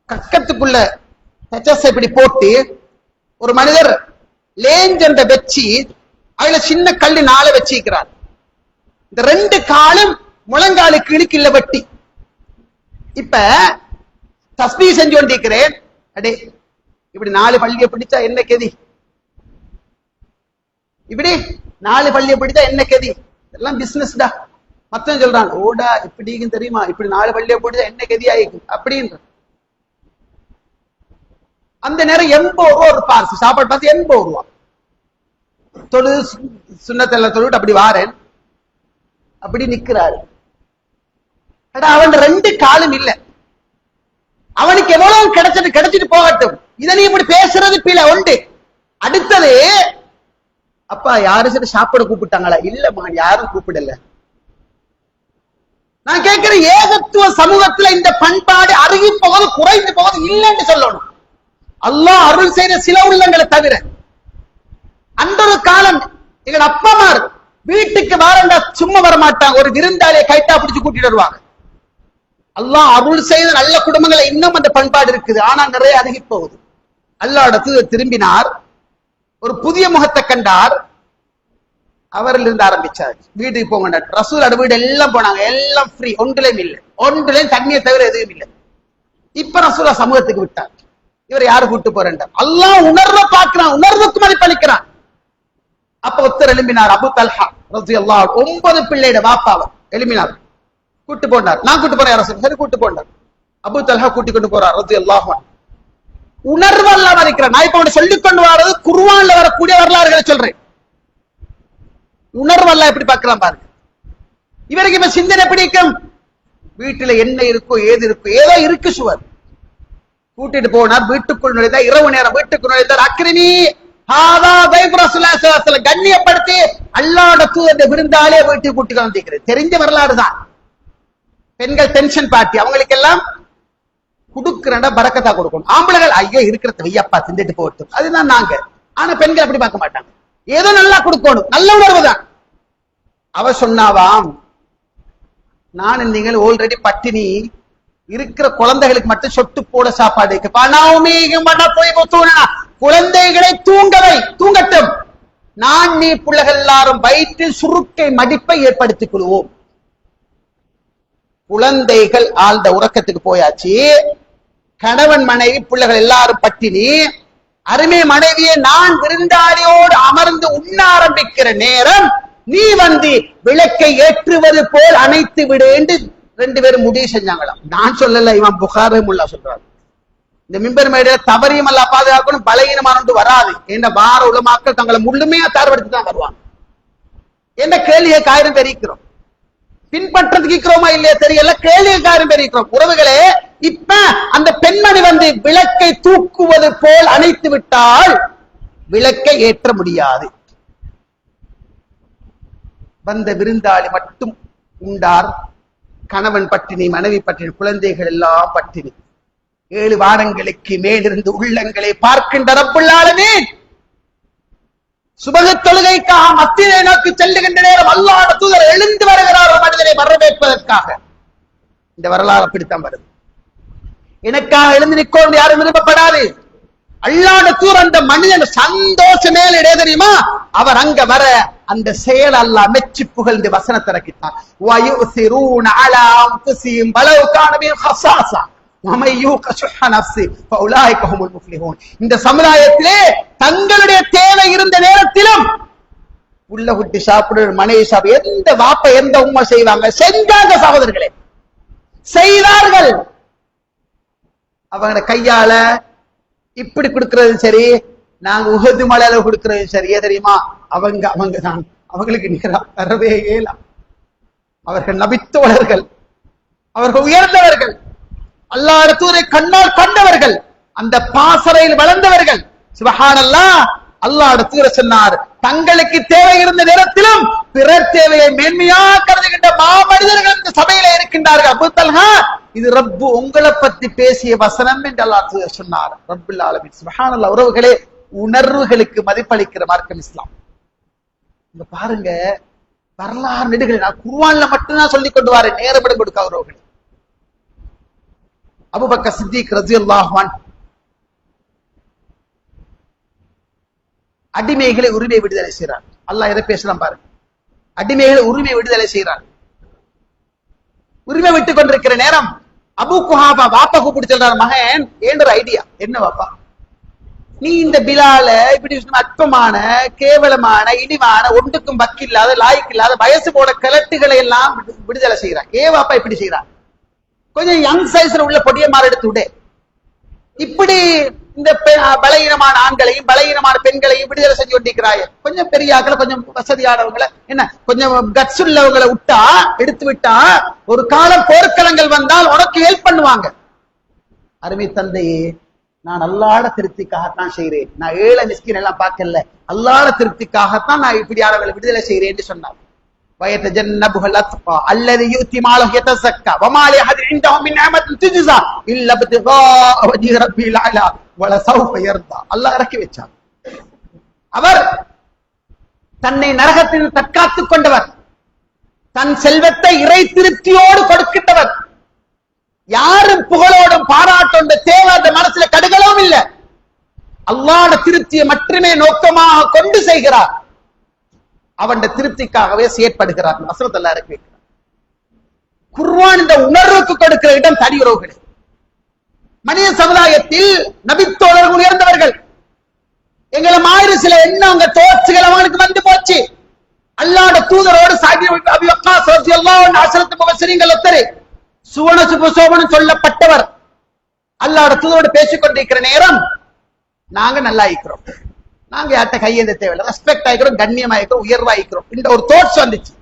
கக்கத்துக்குள்ள இப்படி போட்டு ஒரு மனிதர் லேஞ்சண்ட வச்சு அதுல சின்ன கல்லு 4 வச்சிருக்கிறார். இந்த 2 காலும் முழங்காலு கிழிக்கில்ல வெட்டி. இப்ப தஸ்பீ செஞ்சு கொண்டிருக்கிறேன். அடே இப்படி 4 பள்ளியை பிடிச்சா என்ன கெதி? இப்படி 4 பள்ளியை பிடிச்சா என்ன கெதி? இதெல்லாம் பிசினஸ் டா. மத்தவன் சொல்றான், ஓடா இப்படி தெரியுமா, இப்படி 4 பள்ளியை பிடிச்சா என்ன கெதி ஆயிக்கும் அப்படின்ற. அந்த நேரம் 80 ரூபா ஒரு பார்சல் சாப்பாடு பார்த்து 80 ரூபா. தொழு சுண்ணத்தெல்லாம் தொழுட்டு அப்படி வாரேன், அப்படி நிக்கிறாரு. அவன் 2 காலும் இல்ல. அவனுக்கு எவ்வளவு கிடைச்சிட்டு போகட்டும். இதை நீ இப்படி பேசுறது பிழை உண்டு. அடுத்தது, அப்பா யாரும் சரி சாப்பிட கூப்பிட்டாங்களா? இல்லம்மா, யாரும் கூப்பிடல. நான் கேட்கிறேன், ஏகத்துவ சமூகத்துல இந்த பண்பாடு அருகி போவது, குறைந்து போவது இல்லைன்னு சொல்லணும். அல்லாஹ் அருள் செய்த சில உள்ளங்களை தவிர. அந்த ஒரு காலம் எங்க அப்பமார் வீட்டுக்கு வாரண்டா சும்மா வர மாட்டாங்க, ஒரு விருந்தாளியை கைட்டா பிடிச்சு கூட்டிட்டு வருவாங்க. அல்லாஹ் அருள் செய்த நல்ல குடும்பங்களை இன்னும் அந்த பண்பாடு இருக்குது. ஆனா நிறைய அருகி போகுது. அல்லாஹ்விடத்து திரும்பினார், ஒரு புதிய முகத்தை கண்டார். அவரில் இருந்து ஆரம்பிச்சார். வீட்டுக்கு போங்க, ரசூல் வீடு எல்லாம் போனாங்க, எல்லாம் ஃப்ரீ, ஒன்றுலையும் இல்லை, ஒன்றுலையும் தண்ணியை தவிர எதுவும் இல்லை. இப்ப ரசூலா சமூகத்துக்கு விட்டார். இவர் யாரு கூட்டு போறேன்? அல்லாஹ் உணர்வை பார்க்கிறான், உணர்வுக்கு மதிப்பளிக்கிறான். அப்ப ஒருத்தர் எழுப்பினார், அபு தல்ஹா ரலியல்லாஹு அன்ஹு, 9 பிள்ளையோட பாப்பாவை எழுப்பினார், கூட்டு போனார். நான் கூட்டு போறேன் அரசு, சரி கூட்டு போனார். அபு தல்ஹா கூட்டி கொண்டு போறார் ரலியல்லாஹு அன்ஹு. உணர்வு அல்லாஹ் மதிக்கிறான். நான் இப்ப சொல்லிக் கொண்டு வர்றது குர்ஆன்ல வரக்கூடிய வரலாறுகளை சொல்றேன். உணர்வு அல்லாஹ் எப்படி பார்க்கலாம் பாருங்க. இவருக்கு இப்ப சிந்தனை பிடிக்கும், வீட்டுல என்ன இருக்கோ ஏது இருக்கோ, ஏதோ இருக்கு சுவர். கூட்டிட்டு போனார், வீட்டுக்குள் நுழைந்தார். இரவு நேரம் வீட்டுக்குள் நுழைந்தார். அக்ரிமி ஹாதா தைஃப் ரசூலுல்லாஹி ஸல்லல்லாஹு அலைஹி வஸல்லம், கண்ணியப்படுத்தி அல்லாஹ்வுடைய தூதர் விருந்தாளியை வீட்டுக்கு கூட்டி வந்திருக்கிறது. தெரிஞ்ச வரலாறு தான். பெண்கள் டென்ஷன் பார்ட்டி, அவங்களுக்கு எல்லாம் குடுக்கிறண்டா பரக்கத்தா கொடுக்கணும். ஆம்பளைகள் ஐயோ இருக்கிறத வையப்பா திண்டுட்டு போகட்டும், அதுதான் நாங்க. ஆனா பெண்கள் அப்படி பார்க்க மாட்டாங்க, ஏதோ நல்லா கொடுக்கணும், நல்ல உணர்வு தான். அவ சொன்னாவாம், நான் நீங்கள் ஆல்ரெடி பட்டினி, இருக்கிற குழந்தைகளுக்கு மட்டும் சொட்டு போட சாப்பாடு குழந்தைகளை தூங்கவை தூங்கட்டும். நான் நீ பிள்ளைகள் எல்லாரும் வயிற்றில் சுருக்கை மடிப்பை ஏற்படுத்திக் கொள்வோம். குழந்தைகள் ஆழ்ந்த உறக்கத்துக்கு போயாச்சு. கணவன் மனைவி பிள்ளைகள் எல்லாரும் பட்டினி. அருமை மனைவியை நான் விருந்தாளியோடு அமர்ந்து உண்ண ஆரம்பிக்கிற நேரம் நீ வந்து விளக்கை ஏற்றுவது போல் அணைத்து விடு என்று 2 பேரும் முடிவு செஞ்சாங்களாம். நான் சொல்லல, இவன் புகாரி முல்லா சொல்றாரு. இந்த மிம்பர் மேடையில தவறியும் அல்ல பாதுகாக்கணும், பலகீனமான வராது என்ற வார உலமாக்கள் தங்களை முழுமையா தார்படுத்தி தான் வருவாங்க. என்ன கேள்வியை காயிரம் தெரிவிக்கிறோம், பின்பற்றதுக்கு இருக்கிறோமா இல்லையா தெரியல, கேள்வியை காயிரம் தெரிவிக்கிறோம். உறவுகளே, இப்ப அந்த பெண்மணி வந்து விளக்கை தூக்குவது போல் அணைத்து விட்டால் விளக்கை ஏற்ற முடியாது. வந்த விருந்தாளி மட்டும் உண்டார். கணவன் பட்டினி, மனைவி பட்டினி, குழந்தைகள் எல்லாம் பட்டினி. 7 வாரங்களுக்கு மேலிருந்து உள்ளங்களை பார்க்கின்ற ரப்புல் ஆலமீன் சுபஹ் தொழுகைக்காக மஸ்ஜிதை நோக்கி செல்லுகின்ற நேரம் அல்லாஹ்வுடைய தூதர் எழுந்து வருகிறார் ஒரு மனிதனை வரவேற்பதற்காக. இந்த வரலாறு அப்படித்தான் வருது. எனக்காக எழுந்து நிற்கும் யாரும் விரும்பப்படாது. அல்லாஹ்வுடைய தூதர் அந்த மனிதன் சந்தோஷமே இடையே தெரியுமா, அவர் அங்க வர அந்த செயல் அல்லாஹ் மெச்சி புகழ்ந்து வசனத்தை இறக்கிட்டான். வயுசிரூன அலா அன்ஃபுஸிஹிம் வலவ் கான பிஹிம் ஹஸாஸா வமன் யூக ஷுஹ நஃப்ஸி ஃபஉலாயிக ஹுமுல் முஃப்லிஹூன். இந்த சமுதாயத்திலே தங்களுடைய தேவை இருந்த நேரத்திலும் உள்ள குட்டி சாப்பிடுற மனைவி சாப்பிட எந்த வாப்ப எந்த உம்மா செய்வாங்க? செஞ்சாங்க சகோதரர்களே, செய்தார்கள். அவங்க கையால இப்படி கொடுக்கிறது சரி, நாங்க உஹது மலையில கொடுக்கிறது சரி. தெரியுமா, அவங்க தான் அவங்களுக்கு நிகரா வரவே இயலாம். அவர்கள் நபித்தோழர்கள், அவர்கள் உயர்ந்தவர்கள், அல்லாஹ்வுடைய தூதரை கண்ணால் கண்டவர்கள், அந்த பாசறையில் வளர்ந்தவர்கள். சுப்ஹானல்லாஹ், அல்லாஹ்வுடைய தூதர் சொன்னார், தங்களுக்கு தேவை இருந்த நேரத்திலும் பிறர் தேவையை மேன்மையா கருதுகின்ற மாமனிதர்கள் இந்த சபையில இருக்கின்றார்கள். அபூ தல்ஹா, இது ரப்பு உங்களை பத்தி பேசிய வசனம் என்று அல்லாஹ் தூதர் சொன்னார். ரப்புல் ஆலமீன். சுப்ஹானல்லாஹ். உறவுகளே, உணர்வுகளுக்கு மதிப்பளிக்கிற மார்க்கம் இஸ்லாம். இங்க பாருங்க, வரலாறு நெடுகளை நான் குர்ஆன்ல மட்டும்தான் சொல்லிக் கொண்டு வரேன், நேரப்படம் கொடுக்க உறவுகள். அபூபக்கர் சித்திக் ரலியல்லாஹு அன்ஹு அடிமைகளை உரிமை விடுதலை செய்கிறார். அல்லாஹ் எதை பேசலாம் பாருங்க. அடிமைகளை உரிமை விடுதலை செய்கிறார். உரிமை விட்டுக் கொண்டிருக்கிற நேரம் அபூ குஹாபா வாப்பா கூப்பிட்டு சொல்றாரு, மகன் ஏன்ற ஐடியா என்ன வாப்பா, நீ இந்த பிலால இப்படி அற்பமான கேவலமான இழிவான ஒன்றுக்கும் வக்கில்லாத லாய்க்கு இல்லாத வயசு போட கிழட்டுகளை எல்லாம் விடுதலை செய்கிறார். வாப்பா இப்படி செய்யறார், கொஞ்சம் யங் சைஸ்ல உள்ள பொடியமாறு எடுத்து விடு. இப்படி இந்த பலகீனமான ஆண்களையும் பலகீனமான பெண்களையும் விடுதலை செஞ்சு கொண்டிருக்கிறாய். கொஞ்சம் பெரிய ஆக்களை, கொஞ்சம் வசதியானவங்களை, என்ன கொஞ்சம் கட்ஸ் உள்ளவங்களை விட்டா எடுத்து விட்டா ஒரு காலம் போர்க்களங்கள் வந்தால் உனக்கு ஹெல்ப் பண்ணுவாங்க. அருமை தந்தையே, நான் அல்லாஹ்வுடைய திருப்திக்காகத்தான் செய்கிறேன், நான் ஏழை மிஸ்கின் எல்லாம் பார்க்கல, அல்லாஹ்வுடைய திருப்திக்காகத்தான் நான் இப்படியானவர்களை விடுதலை செய்கிறேன் என்று சொன்னார். وَيَتَجَنَّبُهَا الْأَتْقَى الَّذِي يُؤْتِي مَالَهُ يَتَزَكَّى وَمَا لِأَحَدٍ عِندَهُ مِنْ نِعْمَةٍ تُجْزَى إِلَّا ابْتِغَاءَ وَجْهِ رَبِّهِ الْأَعْلَى وَلَسَوْفَ يَرْضَى. அல்லாஹ் இறக்கி வச்சார். அவர் தன்னை நரகத்தில் தற்காத்துக் கொண்டவர், தன் செல்வத்தை இறை திருப்தியோடு கொடுக்கின்றவர், யாரும் புகழோடும் பாராட்டோட தேவை அந்த மனசுல கடுகளவும் இல்லை. அல்லாஹ்வுடைய திருப்தியை மட்டுமே நோக்கமாக கொண்டு செய்கிறார். அவன் திருப்திக்காகவே செயற்படுகிறார். வசனத்தை எல்லாம் இறக்கி வைக்கிறார். குர்ஆன் இந்த உணர்வுக்கு கொடுக்கிற இடம் தனி உறவுகளே. மனித சமுதாயத்தில் நபித்தோழர்கள் உயர்ந்தவர்கள், எங்களை மாதிரி சில எண்ணங்க தோற்றுகள் அவங்களுக்கு வந்து போச்சு. அல்லாஹ்வுடைய தூதரோடு அபூ வக்காஸ் ரலியல்லாஹு அன்ஹு அஸரத்து முபஸ்ஸிரீன்கள் ஒருத்தர் சுவன சுபசோபனம் சொல்லப்பட்டவர். அல்லாஹ்வுடைய தூதரோடு பேசிக் கொண்டிருக்கிற நேரம் நாங்க நல்லா இருக்கிறோம், நாங்க யார்ட்ட கையேந்த தேவையில்லை, ரெஸ்பெக்ட் ஆகிக்கிறோம், கண்ணியமாயிருக்கிறோம், உயர்வாயிருக்கிறோம். இந்த ஒரு தோட்ஸ் வந்துச்சு.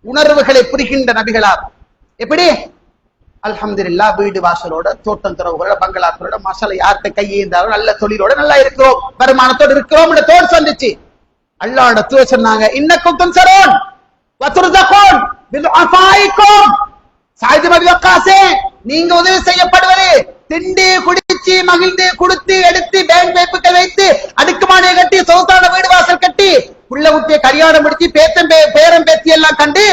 உணர்வுகளை புரிகின்ற நபிகளார் எப்படி அல்ஹம்துலில்லாஹ் வீடு வாசலோட தோட்டம் துறவுகளோட பங்களாக்களோட மசாலா யார்கிட்ட கையேந்தாலும் நல்ல தொழிலோட நல்லா இருக்கிறோம், வருமானத்தோடு இருக்கிறோம். தோட்ஸ் வந்துச்சு. அல்லாஹ்வுடைய தூதர் சொன்னாங்க, இன்னக்கும் துன்சரூன் வதுர்ஸகூன் பிதுஆஃபாயிக்கும். சஅத் இப்னு வக்காஸே, நீங்க உதவி செய்யப்படுவது திண்டி குடிச்சு மகிழ்ந்து கொடுத்து எடுத்து பேங்க் பேப்புகள் வைத்து அடுக்குமாடியை கட்டி சொத்தான வீடு வாசல் கட்டி உள்ள குட்டிய கல்யாணம் முடிச்சு பேரம் பேத்தி எல்லாம் கண்டு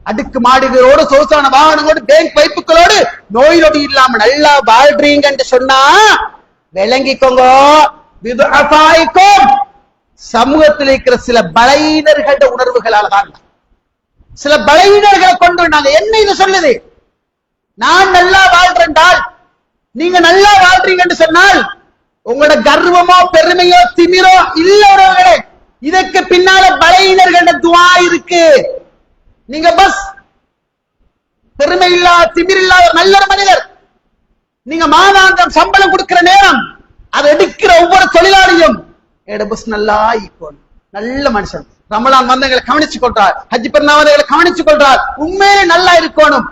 அடுக்கு மாடுகளோடு சொகுசான வாகனங்களோடு பேங்க் வைப்புகளோடு நோய் நொடி இல்லாம நல்லா வாழ்றீங்கன்னு சொன்னா விளங்கிக்கோங்க, சமூகத்தில் இருக்கிற சில பலவீனர்கள உணர்வுகளால தான், சில பலவீனர்களை கொண்டு நாங்க என்ன இது சொல்லுது. நான் நல்லா வாழ்றேன்டால் நீங்க நல்லா வாழ்றீங்கன்னு சொன்னால் உங்களோட கர்வமோ பெருமையோ திமிரோ இல்ல உறவுகளே, இதற்கு பின்னால பலவீனர்கள துவா இருக்கு. நீங்க பஸ் பெருமை இல்லாத திமிர் இல்லாத நல்ல மனிதர். நீங்க மாதாந்தம் சம்பளம் கொடுக்கிற நேரம் அதை எடுக்கிற ஒவ்வொரு தொழிலாளியும் பஸ் நல்லா ஈக்கோணும், நல்ல மனுஷன், ரமலான் வந்தங்களை கவனிச்சு கொள்றார், ஹஜ் பெருநாவதை கவனிச்சு கொள்றார், உண்மையிலே நல்லா இருக்கணும்,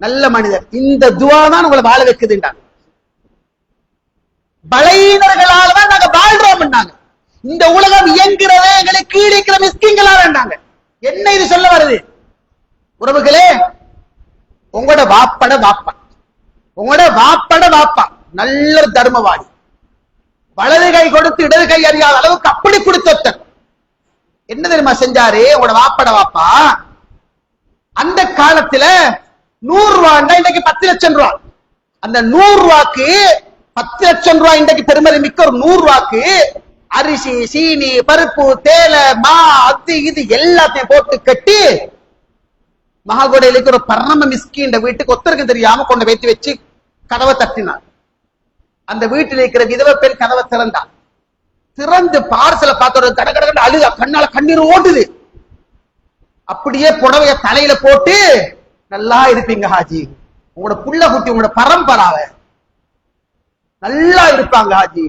நல்ல மனிதர். இந்த துவா தான் உங்களை வாழ வைக்குதுண்டாங்க. பலவீனர்களால் தான் நாங்க வாழ்றோம். இந்த உலகம் இயங்குறதே எங்களுக்கு கீழே இருக்கிற மிஸ்கிங்களால் வேண்டாங்க. என்ன இது சொல்ல வருது உறவுகளே? உங்களோட வாப்பட வாப்பா, உங்களோட வாப்பட வாப்பா நல்ல தர்மவாதி, வலது கை கொடுத்து இடது கை அறியாத அளவுக்கு அப்படி கொடுத்தொத்தன். என்ன தெரியுமா செஞ்சாரு உங்களோட வாப்பட வாப்பா? அந்த காலத்துல 100 ரூபாய் இன்னைக்கு 10 லட்சம் ரூபாய். அந்த 100 ரூபாய்க்கு 10 லட்சம் ரூபாய் இன்றைக்கு பெருமதி மிக்க ஒரு 100 ரூபாய்க்கு அரிசி சீனி பருப்பு தேல மா அது இது எல்லாத்தையும் போட்டு கட்டி மகாகோடையிலுக்கு ஒரு பரம மிஸ்கின் வீட்டுக்கு ஒத்தருக்கு தெரியாம கொண்டு வைத்து வச்சு கதவை தட்டினார். அந்த வீட்டில் இருக்கிற விதவை பெண் கதவை திறந்தார். திறந்து பார்சலை பார்த்த கட கட அழுதா, கண்ணால கண்ணீர் ஓடுது. அப்படியே புடவைய தலையில போட்டு நல்லா இருப்பீங்க ஹாஜி, உங்களோட புள்ள குட்டி உங்களோட பரம்பராவை நல்லா இருப்பாங்க ஹாஜி,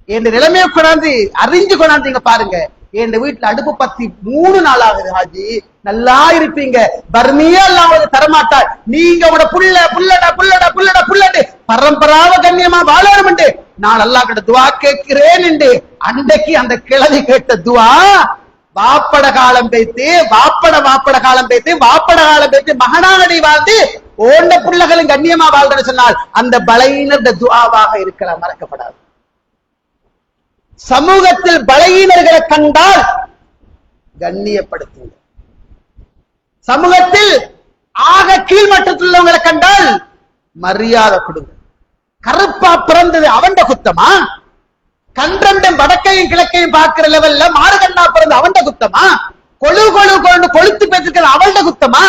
என் நிலைமையை கொண்டாந்து அறிஞ்சு கொண்டாந்தீங்க பாருங்க, என் வீட்டுல அடுப்பு பத்தி 3 நாள் ஆகுது ஹாஜி, நல்லா இருப்பீங்க, பர்மியா இல்லாம தரமாட்டாள், நீங்க உங்களோட புள்ள புள்ளடா புள்ளடா புள்ளடா புள்ளட்டு பரம்பராவ கண்ணியமா வாழணும் நான் அல்லாஹ் கிட்ட துவா கேட்கிறேன் என்று அன்றைக்கு அந்த கிழவி கேட்ட துவா வாப்பட காலம் பேத்து வாப்பட காலம் பேத்து வாப்பட காலம் பேத்து மகனாகடி வாழ்ந்து ஓண்ட பிள்ளைகளும் கண்ணியமா வாழ்றன்னு சொன்னால் அந்த பலவீனர் துவாவாக இருக்கலாம், மறக்கப்படாது. சமூகத்தில் பலவீனர்களை கண்டால் கண்ணியப்படுத்துங்க. சமூகத்தில் ஆக கீழ்மட்டத்தில் உள்ளவங்களை கண்டால் மரியாதை கொடுங்க. கருப்பா பிறந்தது அவண்ட குத்தமா? கன்றண்டம் வடக்கையும் கிழக்கையும் பார்க்கிற லெவல்ல மாறுகண்ணா பிறந்த அவண்ட குத்தமா? கொழு கொழு கொண்டு கொளுத்து பேசிருக்கிற அவள்ட குத்தமா?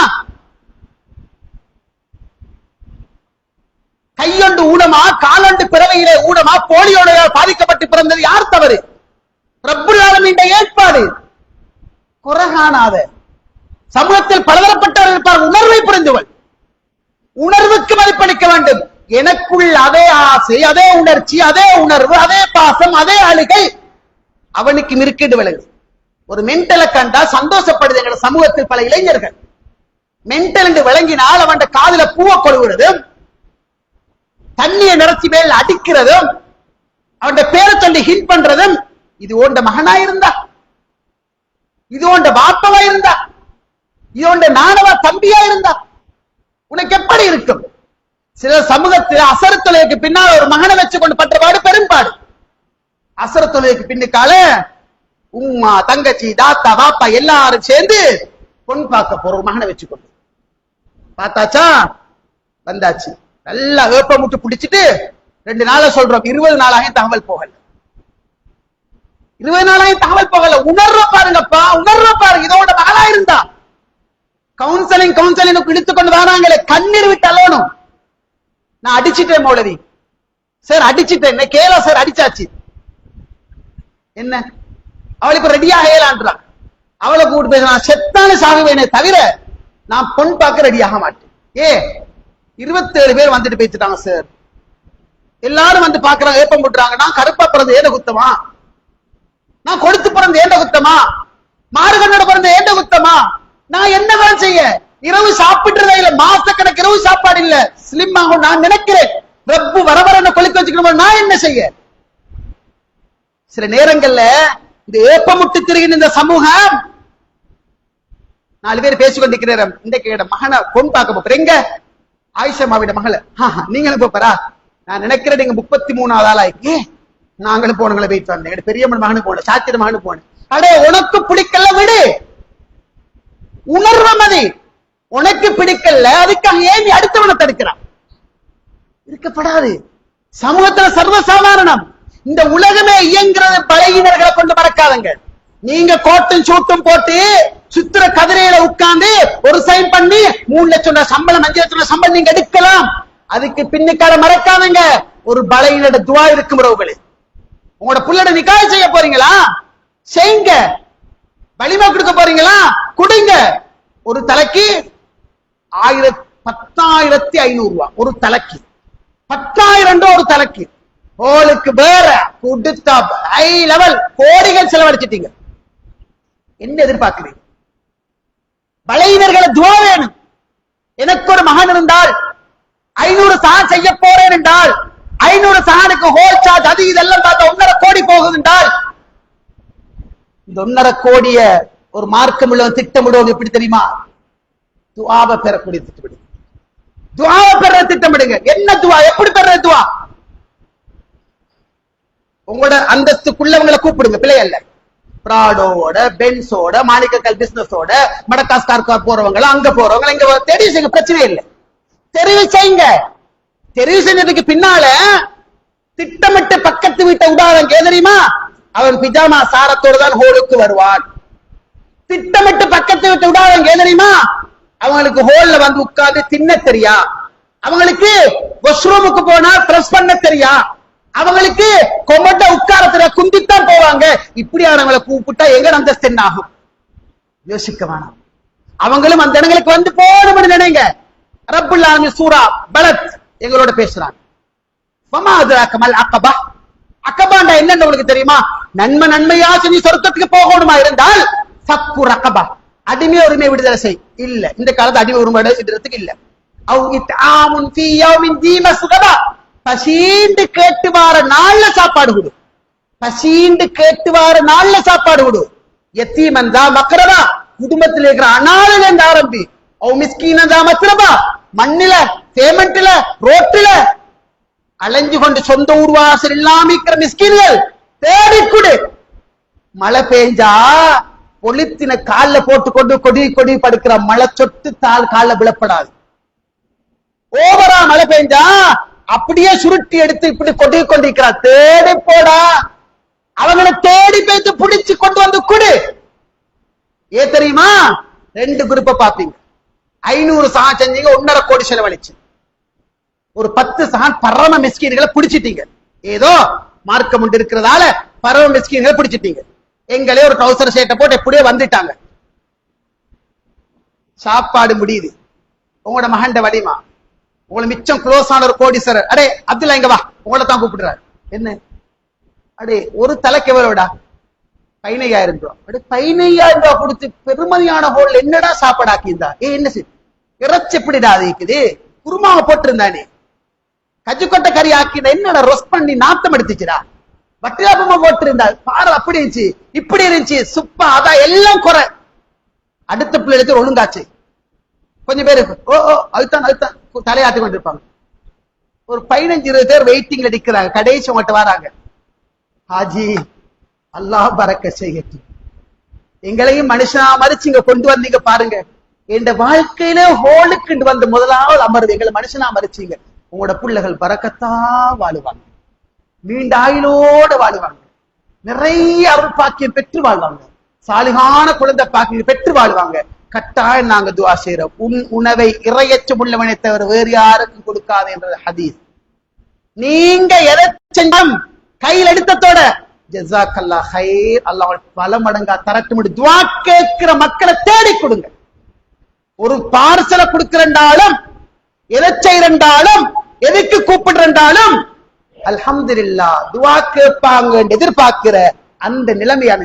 கையொண்டு ஊனமா காலொண்டு பிறவையிலே ஊனமா போலியோட பாதிக்கப்பட்டு பிறந்தது யார் தவறு? ரப்புல் ஆலமீன் ஏற்பாடு. குறைகாணாத சமூகத்தில் பலதரப்பட்டவர்கள் இருப்பார். உணர்வை புரிந்தவள், உணர்வுக்கு மதிப்பளிக்க வேண்டும். எனக்குள் அதே ஆசை, அதே உணர்ச்சி, அதே உணர்வு, அதே பாசம், அதே அழுகை அவனுக்கு மிருக்கிட்டு விளங்கு. ஒரு மென்டலை கண்டா சந்தோஷப்படுது எங்க சமூகத்தில் பல இளைஞர்கள். மென்டல் என்று விளங்கினால் அவன் காதுல பூவை கொழுகிறதும் தண்ணியை நிறச்சி மேல் அடிக்கிறதும் அவன் பேரை சொல்லி ஹிட் பண்றதும், இது ஓண்ட மகனா இருந்தா, இது ஓண்ட பாப்பவா இருந்தா, இது ஓண்ட நானவா தம்பியா இருந்தா உனக்கு எப்படி இருக்கும்? சில சமூகத்தில் அசர தொலைக்கு பின்னால் ஒரு மகனை வச்சு கொண்டு பற்ற பாடு பெரும்பாடு. அசர தொலைக்கு பின்னுக்கால உம்மா தங்கச்சி தாத்தா பாப்பா எல்லாரும் சேர்ந்து பொன் பார்க்க போற ஒரு மகனை வச்சுக்கொண்டு பார்த்தாச்சா, வந்தாச்சு, நல்லா ஏப்ப முட்டு பிடிச்சிட்டு 2 நாள சொல்றோம், 20 நாளாக தகவல் போகல, 20 நாளாக தகவல் போகல. உணர்ற பாருங்கப்பா, உணர்ற பாருங்க. இதோட மகளா இருந்தா கவுன்சிலிங் இழுத்து கொண்டு வராங்களே, கண்ணீர் விட்டு அலவணும். நான் அடிச்சிட்டேன் மௌலவி சார், அடிச்சிட்டேன் கேளா சார், அடிச்சாச்சு என்ன, அவளுக்கு ரெடியா ஏலான்றான். அவளை கூட்டு பேச நான் செத்தானு சாகுவேனே தவிர நான் பொன் பார்க்க ரெடியாக மாட்டேன். 27 பேர் வந்துட்டு பேசிட்டாங்க சார், எல்லாரும் வந்து பாக்குறாங்க, ஏப்பம் போட்டுறாங்க. நான் கருப்பா பிறந்த ஏண்ட குத்தமா? நான் கொடுத்து பிறந்த ஏண்ட குத்தமா? மாறுகண்ணோட பிறந்த ஏண்ட குத்தமா? நான் என்ன வேலை செய்ய? இரவு சாப்பிட்டுறதே இல்ல, மாசக்கணக்கு இரவு சாப்பாடு இல்ல, ஸ்லிம் ஆகும் நான் நினைக்கிறேன். ரப்பு வரவர கொளுக்க வச்சுக்கணும், நான் என்ன செய்ய? சில நேரங்கள்ல இந்த ஏப்பமுட்டு திரிகின்ற இந்த சமூகம் 4 பேர் பேசிக்கொண்டிருக்கிறேன். இந்த மகனை பொன் பார்க்க போறீங்க, ஆயிஷமாவிட மகளை நீங்களும் போறா? நான் நினைக்கிறேன் நீங்க 33வது ஆளாய்க்கு நாங்களும் போனங்களை போயிட்டு வந்தேன். பெரியம்மன் மகனு போனேன், சாத்திர மகனு போனேன். அடே உனக்கு பிடிக்கல விடு, உணர்வம் அது. உனக்கு பிடிக்கல, அதுக்காக ஏன் நீ அடுத்தவனை தடுக்கிறான்? இருக்கப்படாது. சமூகத்துல சர்வசாதாரணம். இந்த உலகமே இயங்குறது பலகீனர்களை கொண்டு மறக்காதங்க. நீங்க கோட்டும் சூட்டும் போட்டு சுத்திர கதிரையில உட்கார்ந்து ஒரு சைன் பண்ணி 3 லட்சம் சம்பளம் 5 லட்சம் சம்பளம் நீங்க எடுக்கலாம். அதுக்கு பின்னுக்கால மறக்காதங்க, ஒரு பலகீனோட துவா இருக்கும் உறவுகளே. உங்களோட புள்ளட நிக்காய் செய்ய போறீங்களா, செய்யுங்க. வலிமா கொடுக்க போறீங்களா, கொடுங்க. ஒரு தலைக்கு 10,500 ரூபாய் ஒரு தலைக்கு, 10,000 ஒரு தலைக்கு. ஹோலுக்கு வேற கொடுத்தா ஹை லெவல் கோடிகள் செலவழிச்சிட்டீங்க. என்ன எதிர்பார்க்கிறீங்க? பலகீனர்களை துவா வேணும். எனக்கு ஒரு மகன் இருந்தால் 500 சஹான் செய்ய போறேன் என்றால் 500 சஹானுக்கு ஹோல் சார்ஜ் அது இதெல்லாம் பார்த்தா 1.5 கோடி போகுது என்றால், இந்த 1.5 கோடிய ஒரு மார்க்கம் உள்ள திட்டமிடுவோம். எப்படி தெரியுமா? துஆவை பெறக்கூடிய திட்டமிடுங்க. துஆவை பெற திட்டமிடுங்க. என்ன துஆ? எப்படி பெற துஆ? உங்களோட அந்தஸ்துக்குள்ளவங்களை கூப்பிடுங்க, பிள்ளை அல்ல. பிராடோட, பென்ஸோட, மாணிக்கக்கல் பிசினஸோட, மடகாஸ்கார் போறவங்க, அங்க போறவங்க, இங்க தெரிவு செய்யுங்க, பிரச்சனை இல்லை. தெரிவு செய்யுங்க. தெரிவு செஞ்சதுக்கு பின்னால திட்டமிட்டு பக்கத்து வீட்டை விடாதங்க. தெரியுமா? அவன் பிஜாமா சாரத்தோடு தான் ஹோலுக்கு வருவான். திட்டமிட்டு பக்கத்து வீட்டை விடாதங்க. தெரியுமா? அவங்களுக்கு ஹோல்ல வந்து உட்கார்ந்து தின்ன தெரியா, அவங்களுக்கு வாஷ்ரூமுக்கு போனா பிரஸ் பண்ண தெரியா, அவங்களுக்கு கொமட்ட உட்கார தெரியா, குந்தித்தான் போவாங்க. இப்படியானவங்களை கூப்பிட்டா எங்க அந்தஸ்து என்ன ஆகும்? யோசிக்க வேணாம். அவங்களும் அந்த இடங்களுக்கு வந்து போகணும்னு நினைங்க. ரப்புல் ஆலமீன் சூரா பலத் எங்களோட பேசுறாங்க. வமா அத்ராகமல் அகபா. அகபாண்டா என்னன்னு உங்களுக்கு தெரியுமா? நன்மையா செஞ்சு சொர்க்கத்துக்கு போகணுமா இருந்தால் ஃபக்கு ரகபா, அடிமை உரிமை விடுதலை செய். இல்ல, இந்த காலத்து அடிமை உரிமை விடுறதுக்கு இல்ல. அவ் இத்ஆமுன் ஃபீ யௌமின் தீ மஸ்கபா, பசீண்டு கேட்டு வார நாள்ல சாப்பாடு கொடு. பசீண்டு கேட்டு வார நாள்ல சாப்பாடு கொடு. யத்தீமன் தா மக்ரபா, குடும்பத்தில் இருக்கிற அனாதைல இருந்து ஆரம்பி. அவ் மிஸ்கீனன் தா மத்ரபா, மண்ணில பேமெண்ட்ல ரோட்டுல அலைஞ்சு கொண்டு சொந்த ஊர்வாசல் இல்லாம இருக்கிற மிஸ்கீன்கள் தேடிக்குடு. மழை பெஞ்சா பொலித்தின கால்ல போட்டு கொண்டு கொடி படுக்கிற மழை சொட்டு தாள் கால்ல விழப்படாது. ஓவரா மழை பெஞ்சா அப்படியே சுருட்டி எடுத்து இப்படி கொடி கொண்டிருக்கிறா. தேடி போடா, அவங்களை தேடி பேத்து பிடிச்சு கொண்டு வந்து குடு. ஏ தெரியுமா? 2 குரூப்பை பாப்பீங்க. 500 சஹான் செஞ்சீங்க, 1.5 கோடி செலவழிச்சு. ஒரு 10 சஹான் பரம மிஸ்கீன்களை பிடிச்சிட்டீங்க. ஏதோ மார்க்கம் உண்டு இருக்கிறதால பரம மிஸ்கீன்களை பிடிச்சிட்டீங்க. எங்களே ஒரு ட்ரௌசர் சேட்டை போட்டு எப்படியே வந்துட்டாங்க. சாப்பாடு முடியுது. உங்களோட மகண்ட வலிமா, உங்களை மிச்சம் க்ளோஸ் ஆன ஒரு கோடீஸ்வரர், அடே அப்துல்லா இங்க வா, உங்களை தான் கூப்பிடுறாரு. என்ன அடே ஒரு தலைக்கு எவ்வளவுடா? 15,000 ரூபாய். அடே 15,000 ரூபாய் கொடுத்து பெருமதியான ஹோல் என்னடா சாப்பாடாக்கியிருந்தா? என்ன இறைச்சி எப்படிடா அது இருக்குது? குருமாவை போட்டிருந்தானே, கஜுக்கொட்டை கறி ஆக்கின என்னடா ரொஸ்ட் பண்ணி நாத்தம் எடுத்துச்சுடா. வட்டிலாபமா போட்டிருந்தா பாரு, அப்படி இருந்துச்சு இப்படி இருந்துச்சு சுப்பா, அதான் எல்லாம் குறை. அடுத்த பிள்ளைகளுக்கு ஒழுங்காச்சு. கொஞ்சம் பேரு ஓ அதுதான் தலையாட்டி கொண்டிருப்பாங்க. ஒரு 15-20 பேர் வெயிட்டிங்ல நிக்கிறாங்க. கடைசி உங்கள்கிட்ட வராங்க, ஹாஜி அல்லாஹ் பரக்க செய்யட்டும், எங்களையும் மனுஷனா மறிச்சு இங்க கொண்டு வந்தீங்க பாருங்க. என் வாழ்க்கையில ஹோலுக்கு வந்து முதலாவது அமர்வு எங்களை மனுஷனா மறிச்சீங்க. உங்களோட பிள்ளைகள் பரக்கத்தா வாழுவாங்க, நீண்ட ஆயுளோட வாழுவாங்க, நிறைய அருள் பாக்கியம் பெற்று வாழ்வாங்க, சாலிகான குழந்தை பாக்கியம் பெற்று வாழ்வாங்க. கட்டாயம் நாங்க துஆ செய்யறோம். உணவை இறையச்சம் உள்ளவனை தவிர வேறு யாருக்கும் கொடுக்காது என்ற ஹதீஸ். நீங்க எதை செஞ்சும் கையில் எடுத்ததோட ஜஸாக்கல்லாஹ் ஹைர், அல்லாஹ் பல மடங்கா தரட்டும். துஆ கேட்கிற மக்களை தேடி கொடுங்க. ஒரு பார்சலை கொடுக்கிறண்டாலும், எதை செய்யறண்டாலும், எதுக்கு கூப்பிடுறாலும் அல்ஹம்துலில்லாஹ் துஆ கேட்பாங்க எதிர்பார்க்கிற அந்த நிலைமையான